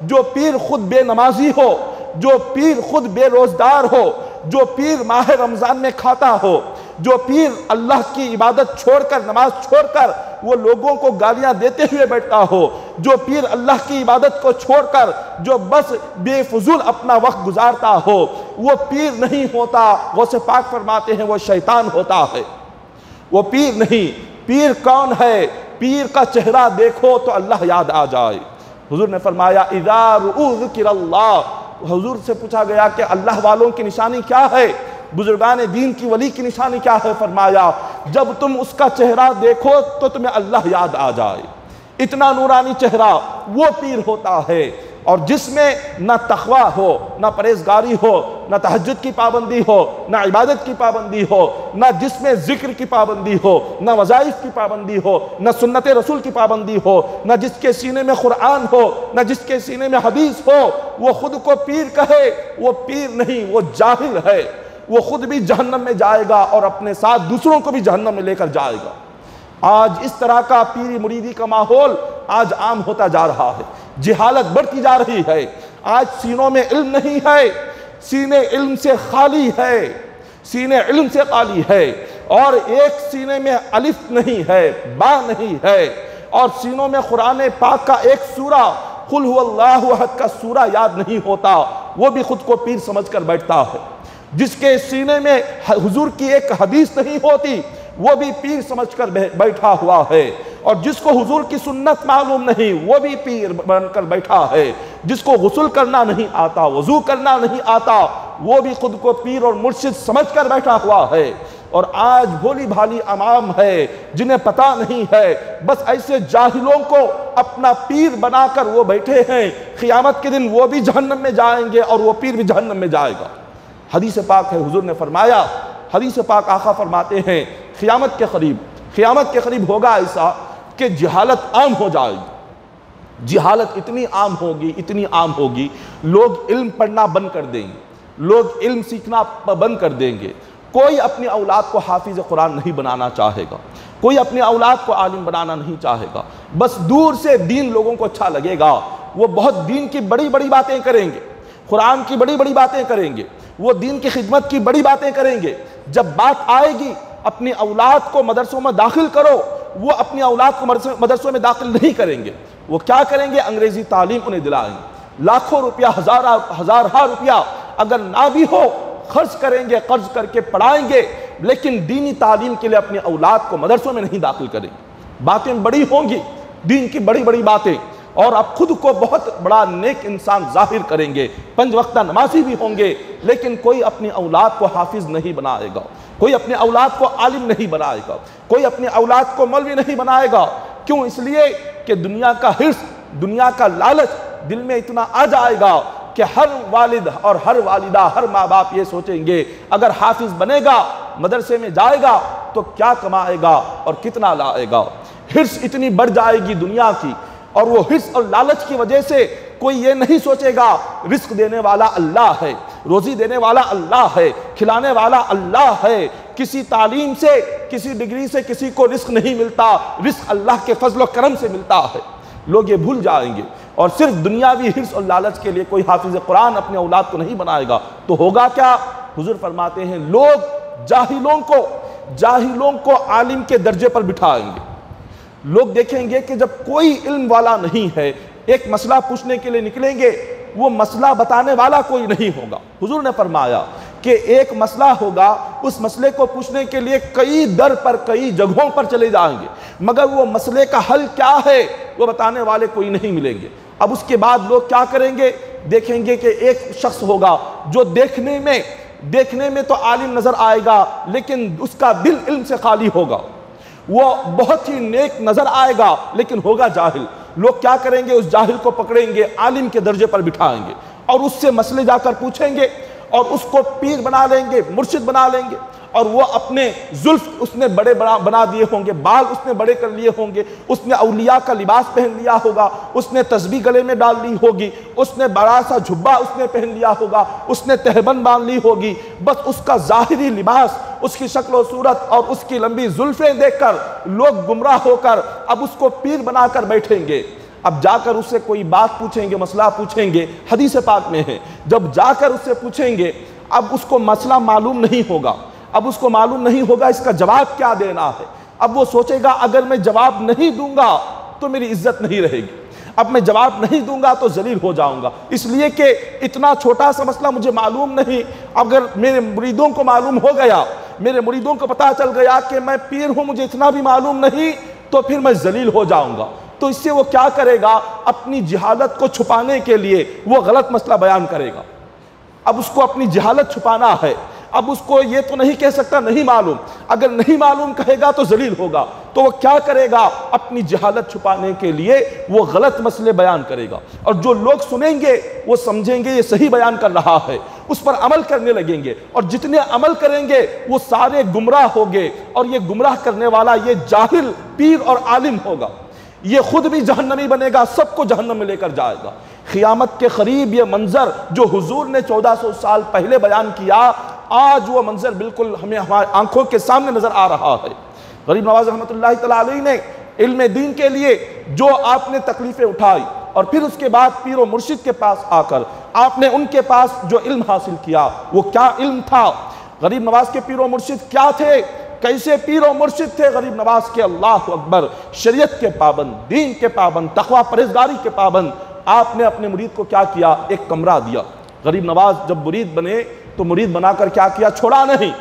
B: जो पीर खुद बेनमाजी हो, जो पीर खुद बेरोजगार हो, जो पीर माह रमज़ान में खाता हो, जो पीर अल्लाह की इबादत छोड़कर, नमाज छोड़कर वो लोगों को गालियां देते हुए बैठता हो, जो पीर अल्लाह की इबादत को छोड़कर जो बस बेफजूल अपना वक्त गुजारता हो, वो पीर नहीं होता। गौसे पाक फरमाते हैं वो शैतान होता है, वो पीर नहीं। पीर कौन है? पीर का चेहरा देखो तो अल्लाह याद आ जाए। हुजूर ने फरमाया, इज़ा रुअ ज़िक्रुल्लाह। हुजूर से पूछा गया कि अल्लाह वालों की निशानी क्या है, बुजुर्गान दीन की वली की निशानी क्या है? फरमाया, जब तुम उसका चेहरा देखो तो तुम्हें अल्लाह याद आ जाए। इतना नूरानी चेहरा वो पीर होता है। और जिसमें ना तक़वा हो, ना परहेज़गारी हो, ना तहज्जुद की पाबंदी हो, ना इबादत की पाबंदी हो, ना जिसमें ज़िक्र की पाबंदी हो, ना वज़ाइफ की पाबंदी हो, ना सुन्नत रसूल की पाबंदी हो, ना जिसके सीने में कुरान हो, ना जिसके सीने में हदीस हो, वो खुद को पीर कहे, वो पीर नहीं, वो जाहिल है। वो खुद भी जहन्नम में जाएगा और अपने साथ दूसरों को भी जहन्नम में लेकर जाएगा। आज इस तरह का पीरी मुरीदी का माहौल आज आम होता जा रहा है। जिहालत बढ़ती जा रही है। आज सीनों में इल्म नहीं है, सीने इल्म से खाली है, सीने इल्म से खाली है। और एक सीने में अलिफ नहीं है, बा नहीं है, और सीनों में कुरान पाक का एक सूरा कुल हुवल्लाहु अहद का सूरा याद नहीं होता, वो भी खुद को पीर समझकर बैठता है। जिसके सीने में हुजूर की एक हदीस नहीं होती, वो भी पीर समझकर बैठा हुआ है। और जिसको हुजूर की सुन्नत मालूम नहीं, वो भी पीर बनकर बैठा है। जिसको गुस्ल करना नहीं आता, वजू करना नहीं आता, वो भी खुद को पीर और मुर्शिद समझकर बैठा हुआ है। और आज भोली भाली अवाम है जिन्हें पता नहीं है, बस ऐसे जाहिलों को अपना पीर बनाकर वो बैठे हैं। क़ियामत के दिन वो भी जहन्नम में जाएंगे और वो पीर भी जहन्नम में जाएगा। हदीस पाक है, हुजूर ने फरमाया, हदीस पाक आका फरमाते हैं, क़ियामत के करीब होगा ऐसा कि जिहालत आम हो जाएगी। जिहालत इतनी आम होगी, इतनी आम होगी, लोग इल्म पढ़ना बंद कर देंगे, लोग इल्म सीखना बंद कर देंगे। कोई अपनी औलाद को हाफिज़ कुरान नहीं बनाना चाहेगा, कोई अपनी औलाद को आलिम बनाना नहीं चाहेगा। बस दूर से दीन लोगों को अच्छा लगेगा, वो बहुत दीन की बड़ी बड़ी बातें करेंगे, कुरान की बड़ी बड़ी बातें करेंगे, वो दीन की खिदमत की बड़ी बातें करेंगे। जब बात आएगी अपनी औलाद को मदरसों में दाखिल करो, वो अपनी औलाद को मदरसों में दाखिल नहीं करेंगे। वो क्या करेंगे? अंग्रेजी तालीम उन्हें दिलाएंगे। लाखों रुपया, हजारा रुपया अगर ना भी हो खर्च करेंगे, कर्ज करके पढ़ाएंगे, लेकिन दीनी तालीम के लिए अपनी औलाद को मदरसों में नहीं दाखिल करेंगे। बातें बड़ी होंगी, दीन की बड़ी बड़ी बातें, और आप खुद को बहुत बड़ा नेक इंसान जाहिर करेंगे, 5 वक्त नमाजी भी होंगे, लेकिन कोई अपनी औलाद को हाफिज नहीं बनाएगा, कोई अपनी औलाद को आलिम नहीं बनाएगा, कोई अपनी औलाद को मौलवी नहीं बनाएगा। क्यों? इसलिए कि दुनिया का हिर्स, दुनिया का लालच दिल में इतना आ जाएगा कि हर वालिद और हर वालिदा, हर माँ बाप ये सोचेंगे अगर हाफिज बनेगा, मदरसे में जाएगा तो क्या कमाएगा और कितना लाएगा। हिर्स इतनी बढ़ जाएगी दुनिया की, और वो हिर्स और लालच की वजह से कोई ये नहीं सोचेगा रिस्क देने वाला अल्लाह है, रोजी देने वाला अल्लाह है, खिलाने वाला अल्लाह है। किसी तालीम से, किसी डिग्री से किसी को रिस्क नहीं मिलता, रिस्क अल्लाह के फजल और करम से मिलता है। लोग ये भूल जाएंगे, और सिर्फ दुनियावी हिर्स और लालच के लिए कोई हाफिज कुरान अपने औलाद को नहीं बनाएगा तो होगा क्या? हुजूर फरमाते हैं लोग जाहिलों को आलिम के दर्जे पर बिठाएंगे। लोग देखेंगे कि जब कोई इल्म वाला नहीं है, एक मसला पूछने के लिए निकलेंगे, वो मसला बताने वाला कोई नहीं होगा। हुजूर ने फरमाया कि एक मसला होगा, उस मसले को पूछने के लिए कई दर पर, कई जगहों पर चले जाएंगे, मगर वो मसले का हल क्या है वो बताने वाले कोई नहीं मिलेंगे। अब उसके बाद लोग क्या करेंगे? देखेंगे कि एक शख्स होगा जो देखने में तो आलिम नजर आएगा, लेकिन उसका दिल इल्म से खाली होगा। वो बहुत ही नेक नजर आएगा, लेकिन होगा जाहिल। लोग क्या करेंगे? उस जाहिल को पकड़ेंगे, आलिम के दर्जे पर बिठाएंगे और उससे मसले जाकर पूछेंगे, और उसको पीर बना लेंगे, मुर्शिद बना लेंगे, और वो अपने जुल्फ उसने बड़े बना दिए होंगे, बाल उसने बड़े कर लिए होंगे, उसने औलिया का लिबास पहन लिया होगा, उसने तस्बीह गले में डाल ली होगी, उसने बड़ा सा झुब्बा उसने पहन लिया होगा, उसने तहबंद बांध ली होगी। बस उसका जाहिरी लिबास, उसकी शक्ल और सूरत और उसकी लंबी जुल्फें देखकर लोग गुमराह होकर अब उसको पीर बनाकर बैठेंगे। अब जाकर उससे कोई बात पूछेंगे, मसला पूछेंगे, हदीस पाक में है, जब जाकर उससे पूछेंगे, अब उसको मसला मालूम नहीं होगा, अब उसको मालूम नहीं होगा इसका जवाब क्या देना है। अब वो सोचेगा अगर मैं जवाब नहीं दूंगा तो मेरी इज्जत नहीं रहेगी, अब मैं जवाब नहीं दूंगा तो जलील हो जाऊंगा, इसलिए कि इतना छोटा सा मसला मुझे मालूम नहीं। अगर मेरे मुरीदों को मालूम हो गया, मेरे मुरीदों को पता चल गया कि मैं पीर हूं, मुझे इतना भी मालूम नहीं, तो फिर मैं जलील हो जाऊंगा। तो इससे वो क्या करेगा? अपनी जहालत को छुपाने के लिए वो गलत मसला बयान करेगा। अब उसको अपनी जहालत छुपाना है, अब उसको ये तो नहीं कह सकता नहीं मालूम, अगर नहीं मालूम कहेगा तो जलील होगा। तो वो क्या करेगा? अपनी जहालत छुपाने के लिए वो गलत मसले बयान करेगा, और जो लोग सुनेंगे वो समझेंगे ये सही बयान कर रहा है, उस पर अमल करने लगेंगे, और जितने अमल करेंगे वो सारे गुमराह होंगे, और ये गुमराह करने वाला ये जाहिल पीर और आलिम होगा, ये खुद भी जहन्नमी बनेगा, सबको जहन्नम में लेकर जाएगा। क़ियामत के करीब ये मंजर जो हुजूर ने 1400 साल पहले बयान किया, आज वो मंजर बिल्कुल हमें हमारी आंखों के सामने नजर आ रहा है। गरीब नवाज रहमतुल्लाह तआला अलैहि ने इल्म दीन के लिए जो आपने तकलीफें उठाई, और फिर उसके बाद पीर और मुर्शिद के पास आकर आपने उनके पास जो इल्म हासिल किया, वो क्या इल्म था? गरीब नवाज के पीर और मुर्शिद क्या थे? कैसे पीर और मुर्शिद थे गरीब नवाज के? अल्लाह अकबर, शरीयत के पाबंद, दीन के पाबंद, तकवा परहेजगारी के पाबंद। आपने अपने मुरीद को क्या किया? एक कमरा दिया। गरीब नवाज जब मुरीद बने तो मुरीद बनाकर क्या किया? छोड़ा नहीं,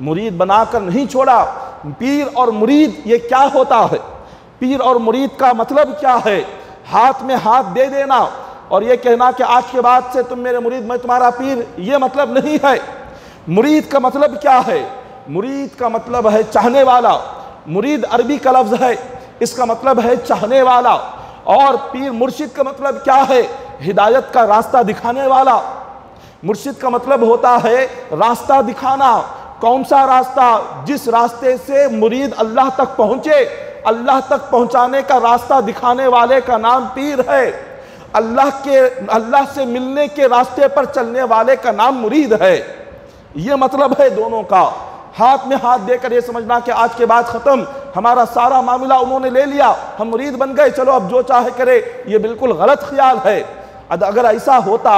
B: मुरीद बनाकर नहीं छोड़ा। पीर और मुरीद ये क्या होता है? पीर और मुरीद का मतलब क्या है? हाथ में हाथ दे देना और ये कहना कि आज के बाद से तुम मेरे मुरीद, मैं तुम्हारा पीर, ये मतलब नहीं है। मुरीद का मतलब क्या है? मुरीद का मतलब है चाहने वाला। मुरीद अरबी का लफ्ज है, इसका मतलब है चाहने वाला। और पीर मुर्शिद का मतलब क्या है? हिदायत का रास्ता दिखाने वाला। मुर्शिद का मतलब होता है रास्ता दिखाना। कौन सा रास्ता? जिस रास्ते से मुरीद अल्लाह तक पहुंचे, अल्लाह तक पहुंचाने का रास्ता दिखाने वाले का नाम पीर है। अल्लाह से मिलने के रास्ते पर चलने वाले का नाम मुरीद है। ये मतलब है दोनों का। हाथ में हाथ देकर ये समझना कि आज के बाद ख़त्म, हमारा सारा मामला उन्होंने ले लिया, हम मुरीद बन गए, चलो अब जो चाहे करे, ये बिल्कुल गलत ख्याल है। अगर ऐसा होता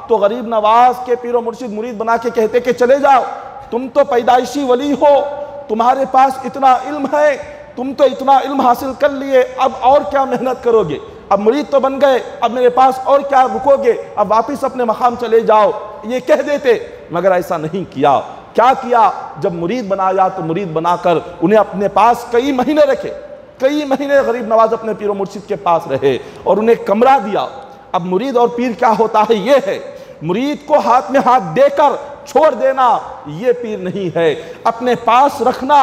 B: तो गरीब नवाज के पीर मुर्शिद मुरीद बना के कहते कि चले जाओ, तुम तो पैदाइशी वली हो, तुम्हारे पास इतना इल्म है, तुम तो इतना इल्म हासिल कर लिए, अब और क्या मेहनत करोगे, अब मुरीद तो बन गए, अब मेरे पास और क्या रुकोगे, अब वापिस अपने मकाम चले जाओ, ये कह देते। मगर ऐसा नहीं किया। क्या किया? जब मुरीद बनाया तो मुरीद बनाकर उन्हें अपने पास कई महीने रखे, कई महीने गरीब नवाज अपने पीर मुर्शिद के पास रहे और उन्हें कमरा दिया। अब मुरीद और पीर क्या होता है? ये है, मुरीद को हाथ में हाथ देकर छोड़ देना ये पीर नहीं है, अपने पास रखना,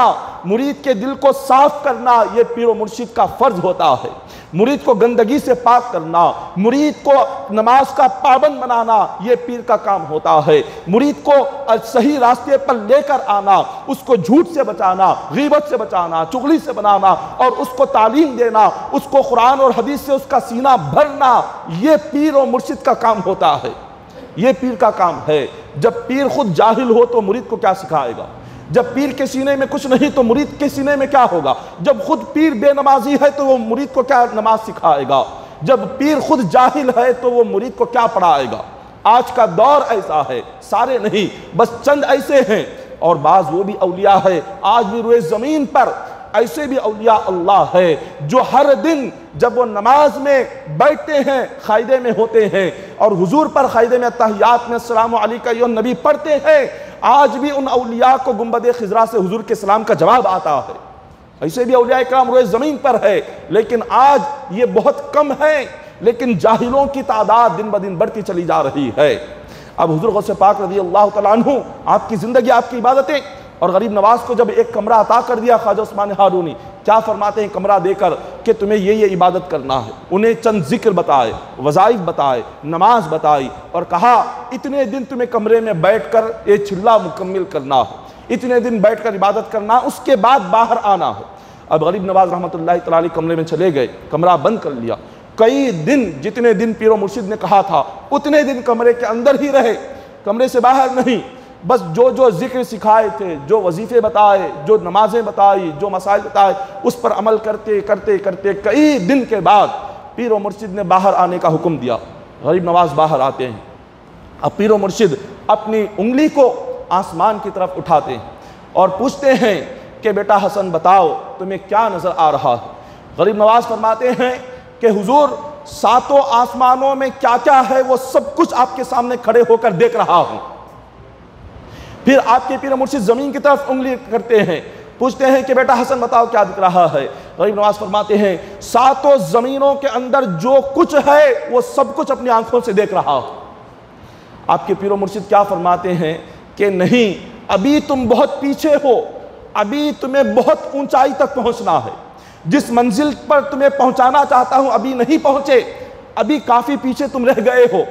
B: मुरीद के दिल को साफ करना ये पीर और मुर्शिद का फर्ज होता है। मुरीद को गंदगी से पाक करना, मुरीद को नमाज का पाबंद बनाना ये पीर का काम होता है। मुरीद को सही रास्ते पर लेकर आना, उसको झूठ से बचाना, गीबत से बचाना, चुगली से बनाना और उसको तालीम देना, उसको कुरान और हदीस से उसका सीना भरना ये पीर और मुर्शिद का काम होता है, ये पीर का काम है। जब पीर खुद जाहिल हो तो मुरीद को क्या सिखाएगा? जब पीर के सीने में कुछ नहीं तो मुरीद के सीने में क्या होगा? जब खुद पीर बेनमाजी है तो वो मुरीद को क्या नमाज सिखाएगा? जब पीर खुद जाहिल है तो वो मुरीद को क्या पढ़ाएगा? आज का दौर ऐसा है, सारे नहीं, बस चंद ऐसे हैं और बाज वो भी औलिया है। आज भी रुए ज़मीन पर ऐसे भी औलिया अल्लाह है जो हर दिन जब वो नमाज में बैठते हैं क़ायदे में होते हैं और हुजूर पर क़ायदे में तहियात में अस्सलामु अलैका अय्युहन नबी पढ़ते हैं। आज भी उन औलिया को गुंबद खिजरा से हुजूर के सलाम का जवाब आता है। ऐसे भी औलिया इकराम रुए ज़मीन पर है, लेकिन आज ये बहुत कम है, लेकिन जाहिलों की तादाद दिन ब दिन बढ़ती चली जा रही है। अब हुजूर गौस पाक रज़ी अल्लाह तआला अन्हु, आपकी ज़िंदगी, आपकी इबादतें और गरीब नवाज को जब एक कमरा अता कर दिया ख्वाजा उस्मान हारूनी, क्या फरमाते हैं कमरा देकर कि तुम्हें ये इबादत करना है। उन्हें चंद जिक्र बताए, वज़ाइफ बताए, नमाज बताई और कहा इतने दिन तुम्हें कमरे में बैठकर ये चिल्ला मुकम्मिल करना है, इतने दिन बैठकर इबादत करना, उसके बाद बाहर आना है। अब गरीब नवाज रहमतुल्लाहि तआला अलैह कमरे में चले गए, कमरा बंद कर लिया। कई दिन, जितने दिन पीर मुर्शिद ने कहा था उतने दिन कमरे के अंदर ही रहे, कमरे से बाहर नहीं। बस जो जो जिक्र सिखाए थे, जो वजीफ़े बताए, जो नमाजें बताई, जो मसाइल बताए, उस पर अमल करते करते करते कई दिन के बाद पीर और मुर्शिद ने बाहर आने का हुक्म दिया। गरीब नवाज बाहर आते हैं। अब पीर और मुर्शिद अपनी उंगली को आसमान की तरफ उठाते हैं और पूछते हैं कि बेटा हसन बताओ तुम्हें क्या नज़र आ रहा है? गरीब नवाज फरमाते हैं कि हुजूर सातों आसमानों में क्या क्या है वो सब कुछ आपके सामने खड़े होकर देख रहा हूँ। फिर आपके पीर मुर्शिद ज़मीन की तरफ उंगली करते हैं, पूछते हैं कि बेटा हसन बताओ क्या दिख रहा है? गरीब नवाज फरमाते हैं सातों ज़मीनों के अंदर जो कुछ है वो सब कुछ अपनी आंखों से देख रहा हूँ। आपके पीर मुर्शिद क्या फरमाते हैं कि नहीं, अभी तुम बहुत पीछे हो, अभी तुम्हें बहुत ऊंचाई तक पहुंचना है, जिस मंजिल पर तुम्हें पहुंचाना चाहता हूं अभी नहीं पहुंचे, अभी काफ़ी पीछे तुम रह गए हो।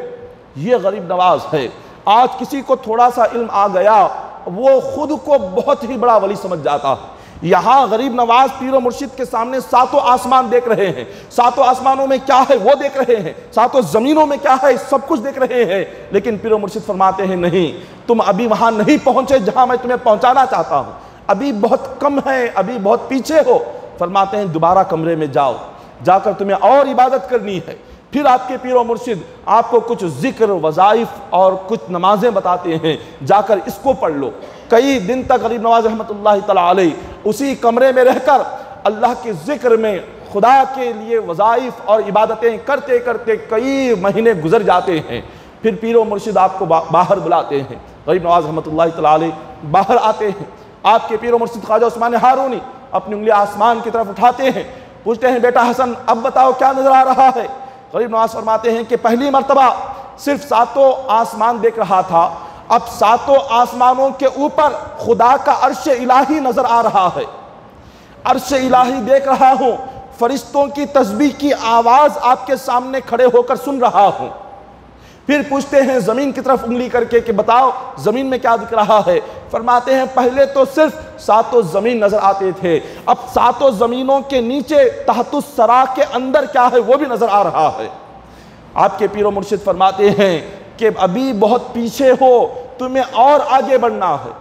B: ये गरीब नवाज है। आज किसी को थोड़ा सा इल्म आ गया वो खुद को बहुत ही बड़ा वली समझ जाता है। यहाँ गरीब नवाज पीर मुर्शिद के सामने सातों आसमान देख रहे हैं, सातों आसमानों में क्या है वो देख रहे हैं, सातों ज़मीनों में क्या है सब कुछ देख रहे हैं, लेकिन पीर मुर्शिद फरमाते हैं नहीं, तुम अभी वहाँ नहीं पहुँचे जहाँ मैं तुम्हें पहुँचाना चाहता हूँ, अभी बहुत कम है, अभी बहुत पीछे हो। फरमाते हैं दोबारा कमरे में जाओ, जाकर तुम्हें और इबादत करनी है। फिर आपके पीर और मुर्शिद आपको कुछ जिक्र, वज़ाइफ और कुछ नमाजें बताते हैं, जाकर इसको पढ़ लो। कई दिन तक गरीब नवाज रहमतुल्लाहि तआला अलैह उसी कमरे में रहकर अल्लाह के जिक्र में, खुदा के लिए वज़ाइफ और इबादतें करते करते कई महीने गुजर जाते हैं। फिर पीर और मुर्शिद आपको बाहर बुलाते हैं। गरीब नवाज रहमतुल्लाहि तआला अलैह बाहर आते हैं। आपके पीर और मुर्शिद ख्वाजा उस्मान हारूनी अपनी उंगली आसमान की तरफ उठाते हैं, पूछते हैं बेटा हसन अब बताओ क्या नजर आ रहा है? गरीब नवाज फरमाते हैं कि पहली मर्तबा सिर्फ सातों आसमान देख रहा था, अब सातों आसमानों के ऊपर खुदा का अर्श इलाही नजर आ रहा है, अर्श इलाही देख रहा हूं, फरिश्तों की तस्बीह की आवाज आपके सामने खड़े होकर सुन रहा हूं। फिर पूछते हैं जमीन की तरफ उंगली करके कि बताओ जमीन में क्या दिख रहा है? फरमाते हैं पहले तो सिर्फ सातों जमीन नजर आते थे, अब सातों जमीनों के नीचे तहतुस सरा के अंदर क्या है वो भी नजर आ रहा है। आपके पीर और मुर्शिद फरमाते हैं कि अभी बहुत पीछे हो, तुम्हें और आगे बढ़ना है,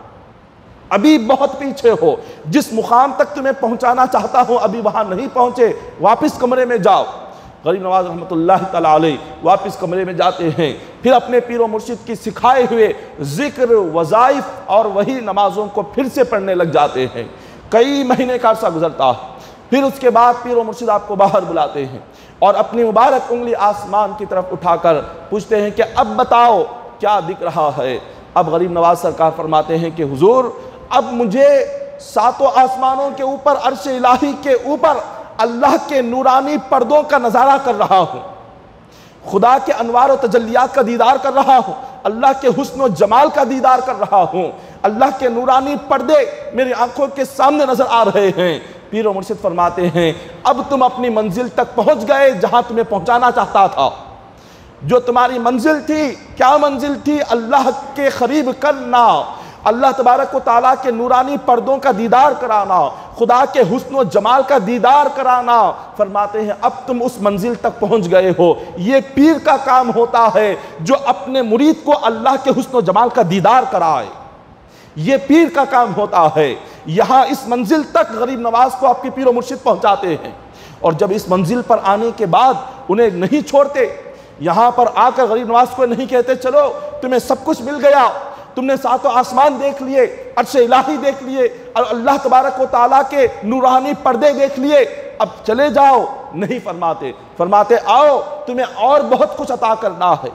B: अभी बहुत पीछे हो, जिस मुकाम तक तुम्हें पहुंचाना चाहता हूं अभी वहां नहीं पहुंचे, वापस कमरे में जाओ। गरीब नवाज रहमतुल्लाह तआला अलैह वापस कमरे में जाते हैं, फिर अपने पीर व मुर्शिद की सिखाए हुए जिक्र, वज़ाइफ और वही नमाजों को फिर से पढ़ने लग जाते हैं। कई महीने का अर्सा गुजरता है, फिर उसके बाद पीर व मुर्शिद आपको बाहर बुलाते हैं और अपनी मुबारक उंगली आसमान की तरफ उठाकर पूछते हैं कि अब बताओ क्या दिख रहा है। अब गरीब नवाज सरकार फरमाते हैं कि हुजूर, अब मुझे सातों आसमानों के ऊपर, अर्श इलाही के ऊपर अल्लाह के नूरानी पर्दों का नज़ारा कर रहा हूँ, खुदा के अनवार व तजल्लियात का दीदार कर रहा हूँ, अल्लाह के हुस्न व जमाल का दीदार कर रहा हूँ, अल्लाह के नूरानी पर्दे मेरी आंखों के सामने नजर आ रहे हैं। पीर व मुर्शिद फरमाते हैं अब तुम अपनी मंजिल तक पहुंच गए जहां तुम्हें पहुंचाना चाहता था। जो तुम्हारी मंजिल थी, क्या मंजिल थी? अल्लाह के करीब करना, अल्लाह तबारक व तआला के नूरानी पर्दों का दीदार कराना, खुदा के हुस्न व जमाल का दीदार कराना। फरमाते हैं अब तुम उस मंजिल तक पहुंच गए हो। ये पीर का काम होता है जो अपने मुरीद को अल्लाह के हुस्न व जमाल का दीदार कराए, ये पीर का काम होता है। यहाँ इस मंजिल तक गरीब नवाज को आपके पीर व मुर्शिद पहुंचाते हैं, और जब इस मंजिल पर आने के बाद उन्हें नहीं छोड़ते, यहाँ पर आकर गरीब नवाज को नहीं कहते चलो तुम्हें सब कुछ मिल गया, तुमने सातों आसमान देख लिए, अर्श इलाही देख लिए और अल्लाह तबारक व तआला के नूरानी पर्दे देख लिए, अब चले जाओ। नहीं फरमाते, फरमाते आओ तुम्हें और बहुत कुछ अता करना है।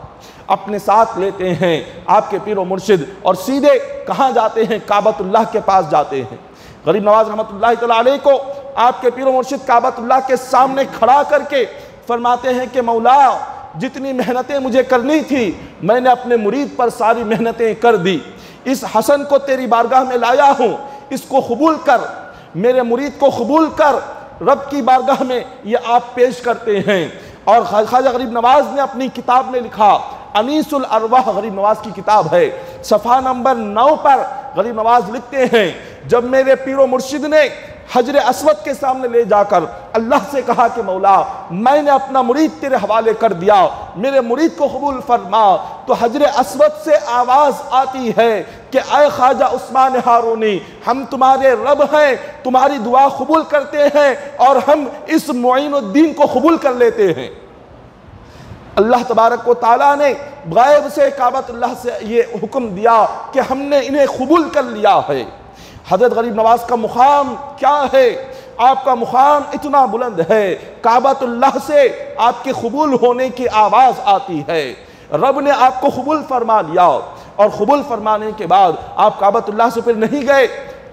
B: अपने साथ लेते हैं आपके पीर व मुर्शिद और सीधे कहाँ जाते हैं? काबतुल्लाह के पास जाते हैं। गरीब नवाज रहमतुल्लाह तआला अलैह को आपके पीर व मुर्शिद काबतुल्लाह के सामने खड़ा करके फरमाते हैं कि मौला, जितनी मेहनतें मुझे करनी थी मैंने अपने मुरीद पर सारी मेहनतें कर दी। इस हसन को तेरी बारगाह में लाया हूँ, इसको कबूल कर, मेरे मुरीद को कबूल कर। रब की बारगाह में ये आप पेश करते हैं। और ख्वाजा गरीब नवाज ने अपनी किताब में लिखा, अनीसुल अरवाह गरीब नवाज की किताब है, सफ़ा नंबर 9 पर गरीब नवाज लिखते हैं जब मेरे पीर व मुर्शिद ने हजर अस्वद के सामने ले जाकर अल्लाह से कहा कि मौला मैंने अपना मुरीद तेरे हवाले कर दिया, मेरे मुरीद को कबूल फरमा, तो हजर अस्वद से आवाज़ आती है कि ऐ ख्वाजा उस्मान हारूनी, हम तुम्हारे रब हैं, तुम्हारी दुआ कबूल करते हैं और हम इस मुईनुद्दीन को कबूल कर लेते हैं। अल्लाह तबारक व तआला ने गायब से काबतुल्लाह से ये हुक्म दिया कि हमने इन्हें कबूल कर लिया है। हज़रत गरीब नवाज का मुकाम क्या है? आपका मुकाम इतना बुलंद है, काबतुल्लाह से आपके कबूल होने की आवाज़ आती है। रब ने आपको कबूल फरमा लिया और कबूल फरमाने के बाद आप काबतुल्लाह से फिर नहीं गए।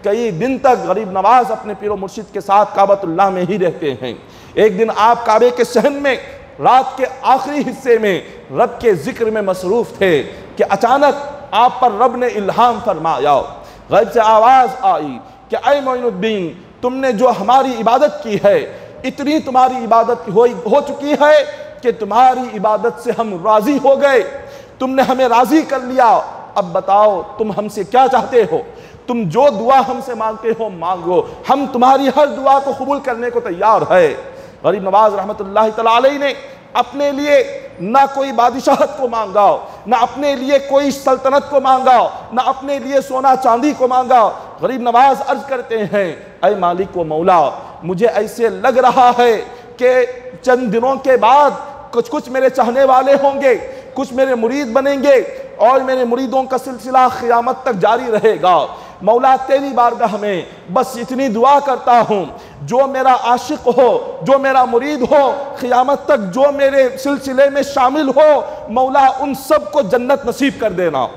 B: कई दिन तक गरीब नवाज अपने पीर व मुर्शिद के साथ काबतुल्लाह में ही रहते हैं। एक दिन आप काबे के सहन में रात के आखिरी हिस्से में रब के जिक्र में मसरूफ थे कि अचानक आप पर रब ने इल्हाम फरमाया, गैब से आवाज़ आई कि ऐ मोइनुद्दीन, तुमने जो हमारी इबादत की है, इतनी तुम्हारी इबादत हो चुकी है कि तुम्हारी इबादत से हम राज़ी हो गए, तुमने हमें राज़ी कर लिया। अब बताओ तुम हमसे क्या चाहते हो? तुम जो दुआ हमसे मांगते हो मांगो, हम तुम्हारी हर दुआ को कबूल करने को तैयार है। गरीब नवाज रहमतुल्लाह तआला अलैह ने अपने लिए ना कोई बादशाहत को मांगा, ना अपने लिए कोई सल्तनत को मांगा, ना अपने लिए सोना चांदी को मांगा। गरीब नवाज अर्ज करते हैं, ऐ मालिक व मौला, मुझे ऐसे लग रहा है कि चंद दिनों के बाद कुछ मेरे चाहने वाले होंगे, कुछ मेरे मुरीद बनेंगे और मेरे मुरीदों का सिलसिला क़यामत तक जारी रहेगा। मौला तेरी बारगाह में बस इतनी दुआ करता हूँ, जो मेरा आशिक हो, जो मेरा मुरीद हो, क़यामत तक जो मेरे सिलसिले में शामिल हो, मौला उन सब को जन्नत नसीब कर देना।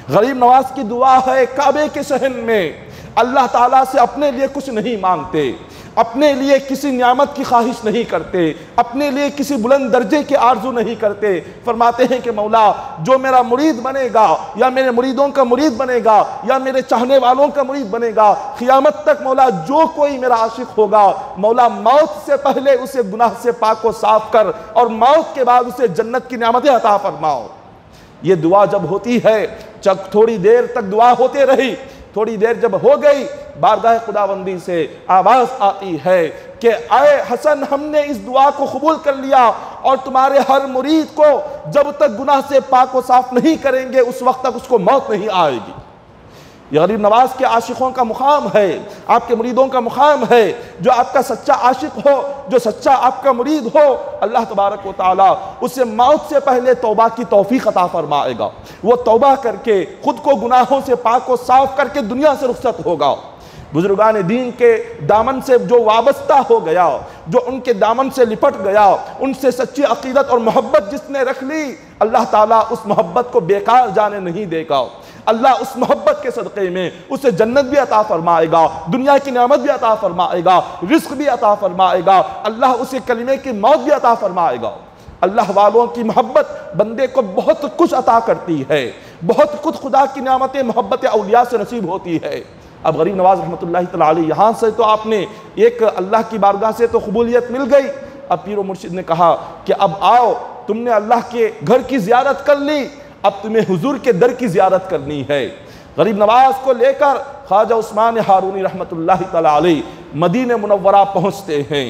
B: गरीब नवाज की दुआ है काबे के सहन में, अल्लाह ताला से अपने लिए कुछ नहीं मांगते, अपने लिए किसी नियामत की ख्वाहिश नहीं करते, अपने लिए किसी बुलंद दर्जे की आरजू नहीं करते। फरमाते हैं कि मौला जो मेरा मुरीद बनेगा या मेरे मुरीदों का मुरीद बनेगा या मेरे चाहने वालों का मुरीद बनेगा, क़यामत तक मौला जो कोई मेरा आशिक होगा, मौला मौत से पहले उसे गुनाह से पाक व साफ कर और मौत के बाद उसे जन्नत की नियामतें अता फरमाओ। ये दुआ जब होती है, जब थोड़ी देर तक दुआ होते रही, थोड़ी देर जब हो गई, बारगाह खुदाबंदी से आवाज़ आती है कि आए हसन, हमने इस दुआ को कबूल कर लिया और तुम्हारे हर मुरीद को जब तक गुनाह से पाक व साफ नहीं करेंगे उस वक्त तक उसको मौत नहीं आएगी। ये गरीब नवाज के आशिकों का मुकाम है, आपके मुरीदों का मुकाम है। जो आपका सच्चा आशिक हो, जो सच्चा आपका मुरीद हो, अल्लाह तबारक व तआला उसे मौत से पहले तौबा की तौफीक अता फरमाएगा। वो तौबा करके खुद को गुनाहों से पाक व साफ करके दुनिया से रुखसत होगा। बुजुर्गान दीन के दामन से जो वाबस्ता हो गया, जो उनके दामन से लिपट गया, उनसे सच्ची अकीदत और मोहब्बत जिसने रख ली, अल्लाह ताला उस मोहब्बत को बेकार जाने नहीं देगा। अल्लाह उस मोहब्बत के सदक़े में उसे जन्नत भी अता फरमाएगा, दुनिया की नेमत भी अता फरमाएगा, रिस्क भी अता फरमाएगा, अल्लाह उसे कलिमे की मौत भी अता फरमाएगा। अल्लाह वालों की मोहब्बत बंदे को बहुत कुछ अता करती है, बहुत कुछ खुदा की नेमतें मोहब्बत औलिया से नसीब होती है। अब गरीब नवाज रहमतुल्लाहि तआला अलैह यहाँ से तो आपने एक अल्लाह की बारगाह से तो कबूलियत मिल गई। अब पीर व मुर्शिद ने कहा कि अब आओ, तुमने अल्लाह के घर की ज़ियारत कर ली, अब तुम्हें हुजूर के दर की ज़ियारत करनी है। गरीब नवाज को लेकर ख्वाजा उस्मान हारूनी रहमतुल्लाहि तआला अलैह मदीने मुनव्वरा पहुँचते हैं।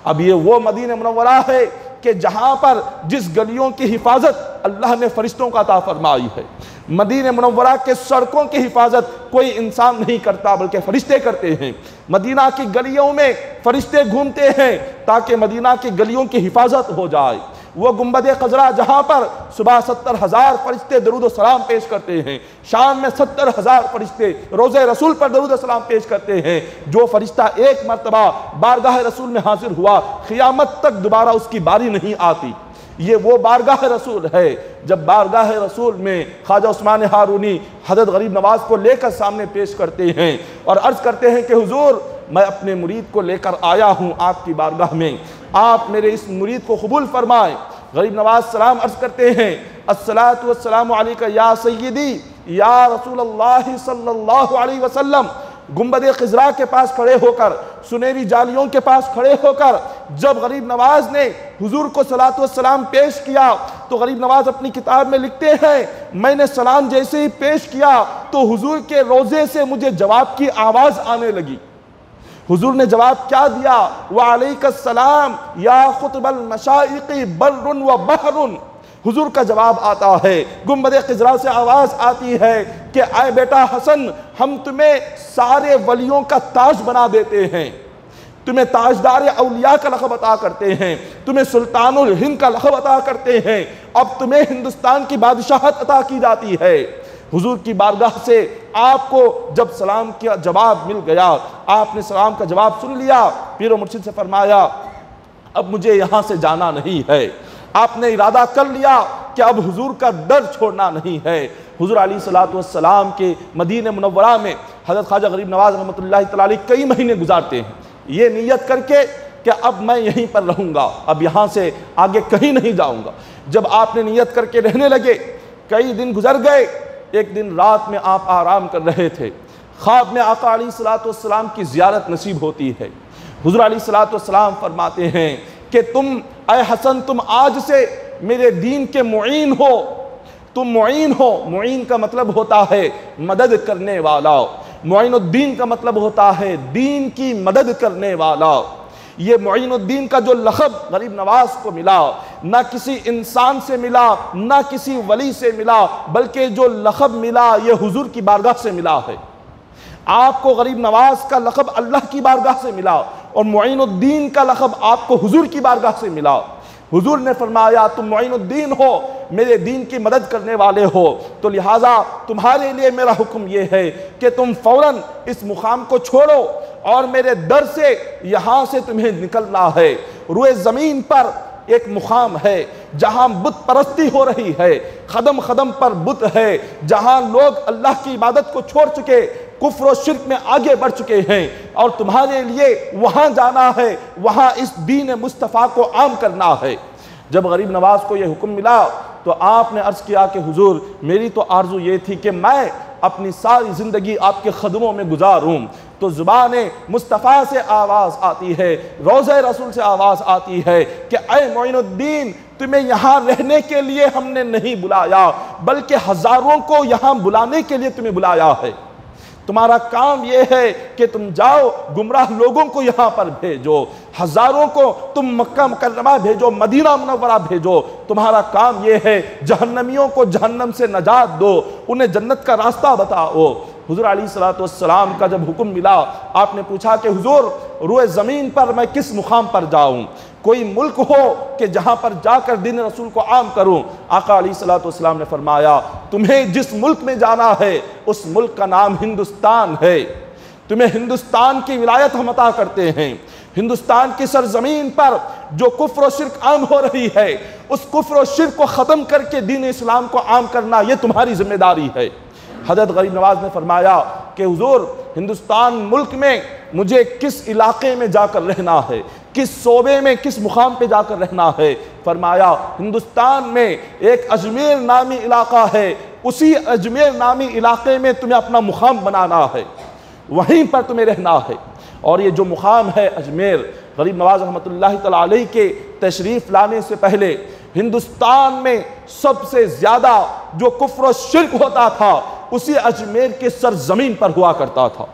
B: अब ये वो मदीने मुनव्वरा है कि जहाँ पर जिस गलियों की हिफाजत अल्लाह ने फरिश्तों का अता फरमाई है। मदीने मुनव्वरा के सड़कों की हिफाजत कोई इंसान नहीं करता बल्कि फरिश्ते करते हैं। मदीना की गलियों में फरिश्ते घूमते हैं ताकि मदीना की गलियों की हिफाजत हो जाए। वो गुंबद खजरा जहाँ पर सुबह 70,000 फरिश्ते दरूद व सलाम पेश करते हैं, शाम में 70,000 फरिश्ते रोज़े रसूल पर दरूद व सलाम पेश करते हैं। जो फरिश्ता एक मरतबा बारगाह रसूल में हाजिर हुआ, क़ियामत तक दोबारा उसकी बारी नहीं आती। ये वो बारगाह रसूल है। जब बारगाह रसूल में ख्वाजा उस्मान हारूनी हज़रत गरीब नवाज को लेकर सामने पेश करते हैं और अर्ज़ करते हैं कि हुजूर, मैं अपने मुरीद को लेकर आया हूँ आपकी बारगाह में, आप मेरे इस मुरीद को कबूल फरमाएं। गरीब नवाज सलाम अर्ज़ करते हैं, अस्सलातु वस्सलामु अलैका या सय्यदी या रसूलल्लाह सल्लल्लाहु अलैहि वसल्लम। गुंबद खिजरा के पास खड़े होकर, सुनहरी जालियों के पास खड़े होकर जब गरीब नवाज ने हुजूर को सलात व सलाम पेश किया तो गरीब नवाज अपनी किताब में लिखते हैं, मैंने सलाम जैसे ही पेश किया तो हुजूर के रोज़े से मुझे जवाब की आवाज़ आने लगी। हुजूर ने जवाब क्या दिया, वालैकुम सलाम या खुतबल मशाइक़ी बर्रुन व बहरुन। हुजूर का जवाब आता है, गुंबद खिजरा से आवाज़ आती है कि आए बेटा हसन, हम तुम्हें सारे वलियों का ताज बना देते हैं, तुम्हें ताजदार औलिया का लक़ब अता करते हैं, तुम्हें सुल्तानुल हिंद का लक़ब अता करते हैं, अब तुम्हें हिंदुस्तान की बादशाहत अता की जाती है। हुजूर की बारगाह से आपको जब सलाम का जवाब मिल गया, आपने सलाम का जवाब सुन लिया, पीर व मुर्शिद से फरमाया अब मुझे यहाँ से जाना नहीं है। आपने इरादा कर लिया कि अब हुजूर का डर छोड़ना नहीं है। हुजूर अलैहिस्सलातु वस्सलाम के मदीने मुनव्वरा में हज़रत ख्वाजा गरीब नवाज रहमतुल्लाहि तआला अलैह कई महीने गुजारते हैं, ये नीयत करके कि अब मैं यहीं पर रहूँगा, अब यहाँ से आगे कहीं नहीं जाऊँगा। जब आपने नीयत करके रहने लगे, कई दिन गुजर गए। एक दिन रात में आप आराम कर रहे थे, ख्वाब में आका अलैहिस्सलातु वस्सलाम की ज़ियारत नसीब होती है। हुजूर अलैहिस्सलातु वस्सलाम फरमाते हैं कि तुम ऐ हसन, तुम आज से मेरे दीन के मुईन हो, तुम मुईन हो। मुईन का मतलब होता है मदद करने वाला, मुईनुद्दीन का मतलब होता है दीन की मदद करने वाला। ये मुईनुद्दीन का जो लक़ब गरीब नवाज को मिला, ना किसी इंसान से मिला, ना किसी वली से मिला, बल्कि जो लक़ब मिला ये हुजूर की बारगाह से मिला है। आपको गरीब नवाज का लक़ब अल्लाह की बारगाह से मिला और मुईनुद्दीन का लक़ब आपको हुजूर की बारगाह से मिला। हुजूर ने फरमाया तुम मुईनुद्दीन हो, मेरे दीन की मदद करने वाले हो, तो लिहाजा तुम्हारे लिए मेरा हुक्म यह है कि तुम फ़ौरन इस मुकाम को छोड़ो और मेरे दर से यहाँ से तुम्हें निकलना है। रुए ज़मीन पर एक मुकाम है जहाँ बुत परस्ती हो रही है, कदम कदम पर बुत है, जहाँ लोग अल्लाह की इबादत को छोड़ चुके, कुफ्र और शिर्क में आगे बढ़ चुके हैं और तुम्हारे लिए वहाँ जाना है, वहाँ इस दीन मुस्तफ़ा को आम करना है। जब गरीब नवाज को यह हुक्म मिला तो आपने अर्ज़ किया कि हुजूर, मेरी तो आरज़ू ये थी कि मैं अपनी सारी ज़िंदगी आपके ख़दमों में गुजारूँ। तो ज़ुबान मुस्तफ़ा से आवाज़ आती है, रोज़े रसूल से आवाज़ आती है कि ऐ मोइनुद्दीन, तुम्हें यहाँ रहने के लिए हमने नहीं बुलाया, बल्कि हज़ारों को यहाँ बुलाने के लिए तुम्हें बुलाया है। तुम्हारा काम यह है कि तुम जाओ, गुमराह लोगों को यहाँ पर भेजो, हज़ारों को तुम मक्का मुकर्रमा भेजो, मदीना मुनव्वरा भेजो। तुम्हारा काम यह है जहन्नमियों को जहन्नम से नजात दो, उन्हें जन्नत का रास्ता बताओ। हुजूर अलैहिस्सलाम का जब हुक्म मिला, आपने पूछा कि हुजूर रुए ज़मीन पर मैं किस मुकाम पर जाऊं, कोई मुल्क हो कि जहां पर जाकर दीन रसूल को आम करूं। आका अलैहिस्सलाम ने फरमाया, तुम्हें जिस मुल्क में जाना है उस मुल्क का नाम हिंदुस्तान है, तुम्हें हिंदुस्तान की विलायत हम अता करते हैं। हिंदुस्तान की सरजमीन पर जो कुफ्र और शिर्क आम हो रही है, उस कुफ्र और शिर्क को ख़त्म करके दीन इस्लाम को आम करना ये तुम्हारी जिम्मेदारी है। हज़रत गरीब नवाज ने फरमाया कि हुजूर हिंदुस्तान मुल्क में मुझे किस इलाके में जाकर रहना है, किस शोबे में, किस मुकाम पे जाकर रहना है। फरमाया हिंदुस्तान में एक अजमेर नामी इलाका है, उसी अजमेर नामी इलाके में तुम्हें अपना मुकाम बनाना है, वहीं पर तुम्हें रहना है। और ये जो मुकाम है अजमेर, गरीब नवाज रहमतुल्लाहि तआला अलैहि के तशरीफ़ लाने से पहले हिंदुस्तान में सबसे ज़्यादा जो कुफ्र और शिर्क होता था उसी अजमेर के सरजमीन पर हुआ करता था।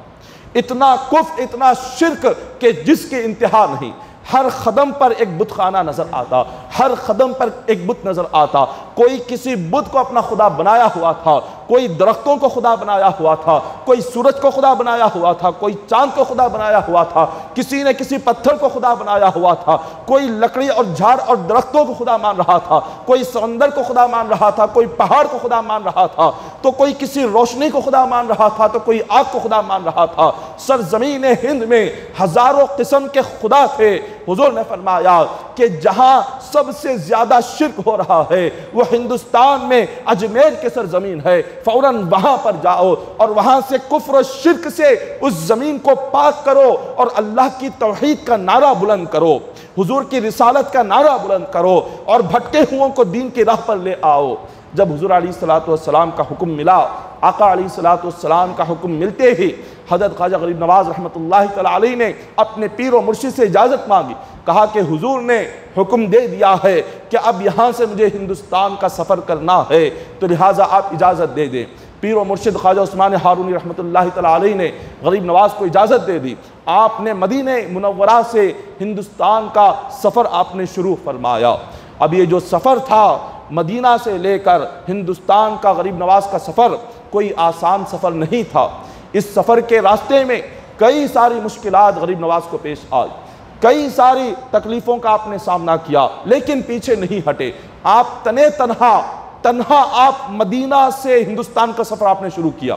B: इतना कुफ्र, इतना शिर्क कि जिसकी इंतहा नहीं। हर कदम पर एक बुत खाना नजर आता, हर कदम पर एक बुत नजर आता। कोई किसी बुत को अपना खुदा बनाया हुआ था, कोई दरख्तों को खुदा बनाया हुआ था, कोई सूरज को खुदा बनाया हुआ था, कोई चांद को खुदा बनाया हुआ था, किसी ने किसी पत्थर को खुदा बनाया हुआ था, कोई लकड़ी और झाड़ और दरख्तों को खुदा मान रहा था, कोई समंदर को खुदा मान रहा था, कोई पहाड़ को खुदा मान रहा था, तो कोई किसी रोशनी को खुदा मान रहा था, तो कोई आग को खुदा मान रहा था। सरजमीन हिंद में हजारों किस्म के खुदा थे। हुजूर ने फरमाया कि जहां सबसे ज्यादा शिर्क हो रहा है वो हिंदुस्तान में अजमेर के सरजमीन है, फौरन वहां पर जाओ और वहां से कुफ्र और शिर्क से उस जमीन को पाक करो और अल्लाह की तौहीद का नारा बुलंद करो, हुजूर की रिसालत का नारा बुलंद करो और भटके हुओं को दीन की राह पर ले आओ। जब हुजूर अलैहिस्सलाम का हुक्म मिला, आका अलैहिस्सलाम का हुक्म मिलते ही हज़रत ख्वाजा गरीब नवाज रहमतुल्लाहि तआला अलैहि ने अपने पीर व मुर्शिद से इजाज़त मांगी। कहा कि हुजूर ने हुक्म दे दिया है कि अब यहाँ से मुझे हिंदुस्तान का सफ़र करना है, तो लिहाजा आप इजाज़त दे दें। पीर व मुर्शिद ख्वाजा उस्मान हारूनी रहमतुल्लाहि तआला अलैहि ने गरीब नवाज को इजाज़त दे दी। आपने मदीने मुनव्वरा से हिंदुस्तान का सफ़र आपने शुरू फरमाया। अब ये जो सफ़र था मदीना से लेकर हिंदुस्तान का गरीब नवाज का सफ़र कोई आसान सफ़र नहीं था। इस सफ़र के रास्ते में कई सारी मुश्किलात गरीब नवाज को पेश आई, कई सारी तकलीफ़ों का आपने सामना किया, लेकिन पीछे नहीं हटे। आप तन्हा आप मदीना से हिंदुस्तान का सफ़र आपने शुरू किया।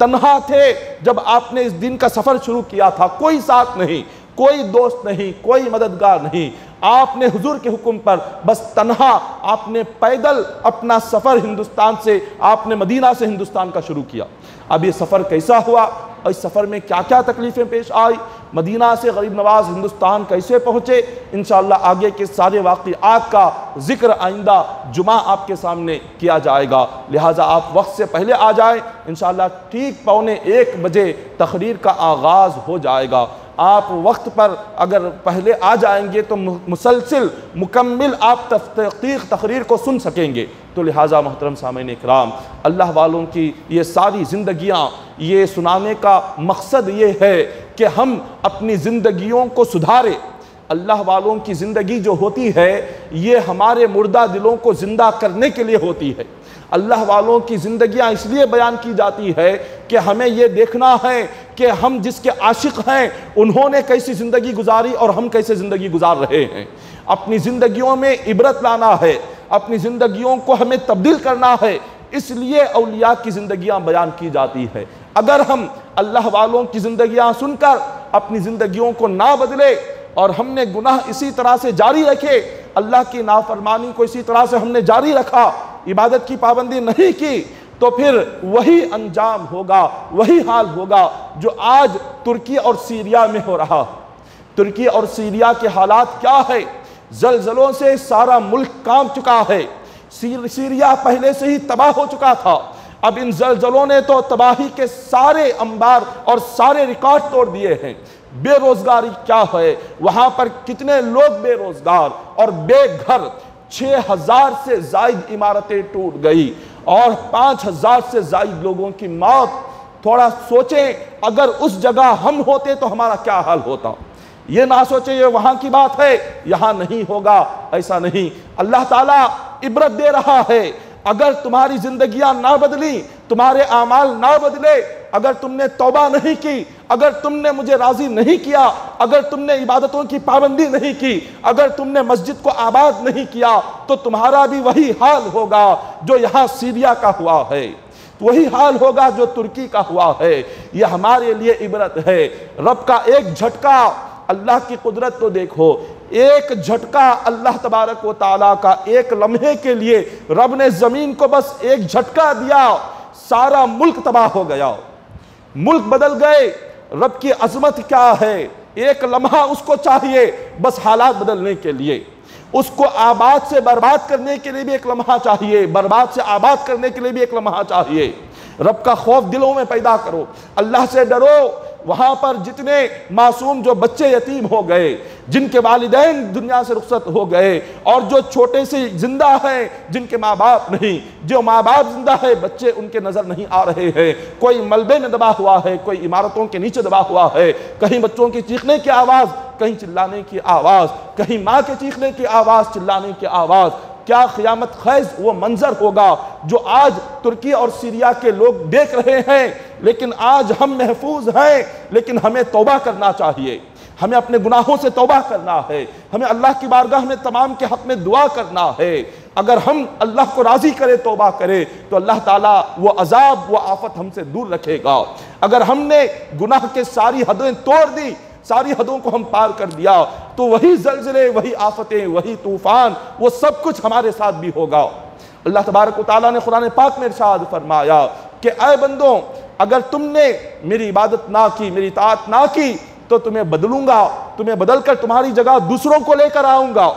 B: तन्हा थे जब आपने इस दिन का सफ़र शुरू किया था, कोई साथ नहीं, कोई दोस्त नहीं, कोई मददगार नहीं। आपने हुजूर के हुक्म पर बस तन्हा आपने पैदल अपना सफ़र हिंदुस्तान से, आपने मदीना से हिंदुस्तान का शुरू किया। अब ये सफ़र कैसा हुआ और इस सफ़र में क्या क्या तकलीफ़ें पेश आई, मदीना से गरीब नवाज हिंदुस्तान कैसे पहुँचे, इंशाअल्लाह आगे के सारे वाक़िआत का जिक्र आइंदा जुमा आपके सामने किया जाएगा। लिहाजा आप वक्त से पहले आ जाएं, इंशाअल्लाह ठीक 12:45 बजे तकरीर का आगाज़ हो जाएगा। आप वक्त पर अगर पहले आ जाएंगे तो मुसलसिल मुकम्मिल आप तकरीर को सुन सकेंगे। तो लिहाजा मोहतरम सामईन इकराम, अल्लाह वालों की ये सारी ज़िंदगियाँ, ये सुनाने का मकसद ये है कि हम अपनी ज़िंदगियों को सुधारें। अल्लाह वालों की ज़िंदगी जो होती है ये हमारे मुर्दा दिलों को ज़िंदा करने के लिए होती है। अल्लाह वालों की ज़िंदगियाँ इसलिए बयान की जाती है कि हमें ये देखना है कि हम जिसके आशिक हैं उन्होंने कैसी ज़िंदगी गुजारी और हम कैसे ज़िंदगी गुजार रहे हैं। अपनी ज़िंदगियों में इबरत लाना है, अपनी ज़िंदगियों को हमें तब्दील करना है, इसलिए औलिया की ज़िंदगियाँ बयान की जाती है। अगर हम अल्लाह वालों की ज़िंदगियाँ सुनकर अपनी ज़िंदगियों को ना बदले और हमने गुनाह इसी तरह से जारी रखे, अल्लाह की नाफरमानी को इसी तरह से हमने जारी रखा, इबादत की पाबंदी नहीं की, तो फिर वही अंजाम होगा, वही हाल होगा जो आज तुर्की और सीरिया में हो रहा। तुर्की और सीरिया के हालात क्या है? जलजलों से सारा मुल्क कांप चुका है। सीरिया पहले से ही तबाह हो चुका था, अब इन जलजलों ने तो तबाही के सारे अंबार और सारे रिकॉर्ड तोड़ दिए हैं। बेरोजगारी क्या है, वहां पर कितने लोग बेरोजगार और बेघर, 6000 से जायद इमारतें टूट गई और 5000 से जायद लोगों की मौत। थोड़ा सोचें, अगर उस जगह हम होते तो हमारा क्या हाल होता। ये ना सोचे ये वहां की बात है, यहां नहीं होगा, ऐसा नहीं। अल्लाह ताला इबरत दे रहा है। अगर तुम्हारी जिंदगियां ना बदली, तुम्हारे आमाल ना बदले, अगर तुमने तौबा नहीं की, अगर तुमने मुझे राजी नहीं किया, अगर तुमने इबादतों की पाबंदी नहीं की, अगर तुमने मस्जिद को आबाद नहीं किया, तो तुम्हारा भी वही हाल होगा जो यहां सीरिया का हुआ है, वही हाल होगा जो तुर्की का हुआ है। यह हमारे लिए इबरत है। रब का एक झटका, अल्लाह की कुदरत तो देखो, एक झटका अल्लाह तबारक व तआला का, एक लम्हे के लिए रब ने जमीन को बस एक झटका दिया, सारा मुल्क तबाह हो गया, मुल्क बदल गए। रब की अजमत क्या है, एक लम्हा उसको चाहिए बस हालात बदलने के लिए, उसको आबाद से बर्बाद करने के लिए भी एक लम्हा चाहिए, बर्बाद से आबाद करने के लिए भी एक लम्हा चाहिए। रब का खौफ दिलों में पैदा करो, अल्लाह से डरो। वहां पर जितने मासूम जो बच्चे यतीम हो गए, जिनके वालिदैन दुनिया से रुखसत हो गए, और जो छोटे से जिंदा हैं जिनके माँ बाप नहीं, जो माँ बाप जिंदा है बच्चे उनके नजर नहीं आ रहे हैं, कोई मलबे में दबा हुआ है, कोई इमारतों के नीचे दबा हुआ है, कहीं बच्चों की चीखने की आवाज, कहीं चिल्लाने की आवाज, कहीं माँ के चीखने की आवाज, चिल्लाने की आवाज। क्या क़यामत ख़ैज़ वो मंजर होगा जो आज तुर्की और सीरिया के लोग देख रहे हैं। लेकिन आज हम महफूज हैं, लेकिन हमें तौबा करना चाहिए, हमें अपने गुनाहों से तौबा करना है, हमें अल्लाह की बारगाह में तमाम के हक में दुआ करना है। अगर हम अल्लाह को राज़ी करें, तौबा करें, तो अल्लाह ताला वो अजाब, वो आफत हमसे दूर रखेगा। अगर हमने गुनाह के सारी हदें तोड़ दी, सारी हदों को हम पार कर दिया, तो वही ज़ल्ज़ले, वही आफतें, वही तूफान, वो सब कुछ हमारे साथ भी होगा। अल्लाह तबारक व तआला ने कुरान पाक में इरशाद फरमाया कि ऐ बंदों, अगर तुमने मेरी इबादत ना की, मेरी इताअत ना की, तो तुम्हें बदलूंगा, तुम्हें बदलकर तुम्हारी जगह दूसरों को लेकर आऊंगा,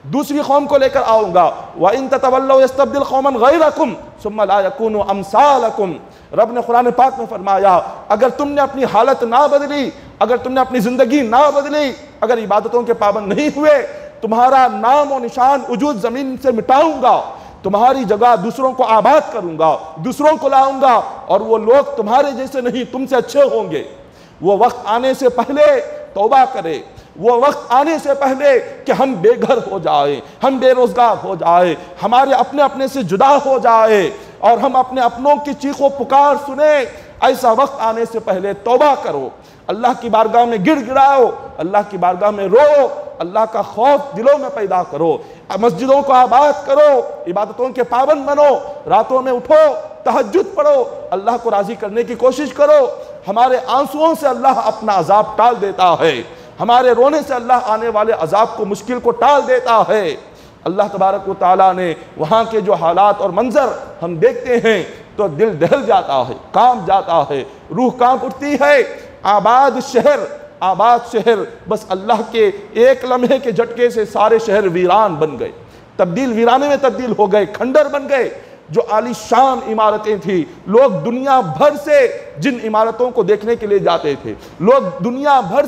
B: दूसरी कौम को लेकर आऊंगा। व इन ततवल्लौ यस्तब्दिल कौमन गैरकुम सुम्मा ला यकूनु अमसालकुम। रब ने कुरान पाक में फरमाया, अगर तुमने अपनी हालत ना बदली, अगर तुमने अपनी जिंदगी ना बदली, अगर इबादतों के पाबंद नहीं हुए, तुम्हारा नाम और निशान वजूद जमीन से मिटाऊंगा, तुम्हारी जगह दूसरों को आबाद करूंगा, दूसरों को लाऊंगा, और वो लोग तुम्हारे जैसे नहीं, तुमसे अच्छे होंगे। वो वक्त आने से पहले तौबा करे, वो वक्त आने से पहले कि हम बेघर हो जाए, हम बेरोजगार हो जाए, हमारे अपने अपने से जुदा हो जाए, और हम अपने अपनों की चीखों पुकार सुने। ऐसा वक्त आने से पहले तौबा करो, अल्लाह की बारगाह में गिड़गिड़ाओ, अल्लाह की बारगाह में रो, अल्लाह का खौफ दिलों में पैदा करो, मस्जिदों को आबाद करो, इबादतों के पाबंद बनो, रातों में उठो, तहज्जुद पढ़ो, अल्लाह को राजी करने की कोशिश करो। हमारे आंसुओं से अल्लाह अपना अजाब टाल देता है, हमारे रोने से अल्लाह आने वाले अजाब को, मुश्किल को टाल देता है। अल्लाह तबारक व तआला ने वहाँ के जो हालात और मंजर हम देखते हैं तो दिल दहल जाता है, कांप जाता है, रूह कांप उठती है। आबाद शहर बस अल्लाह के एक लम्हे के झटके से सारे शहर वीरान बन गए, वीराने में तब्दील हो गए, खंडर बन गए। जो आलीशान इमारतें थी, लोग दुनिया भर से जिन इमारतों को देखने के लिए जाते थे, लोग दुनिया भर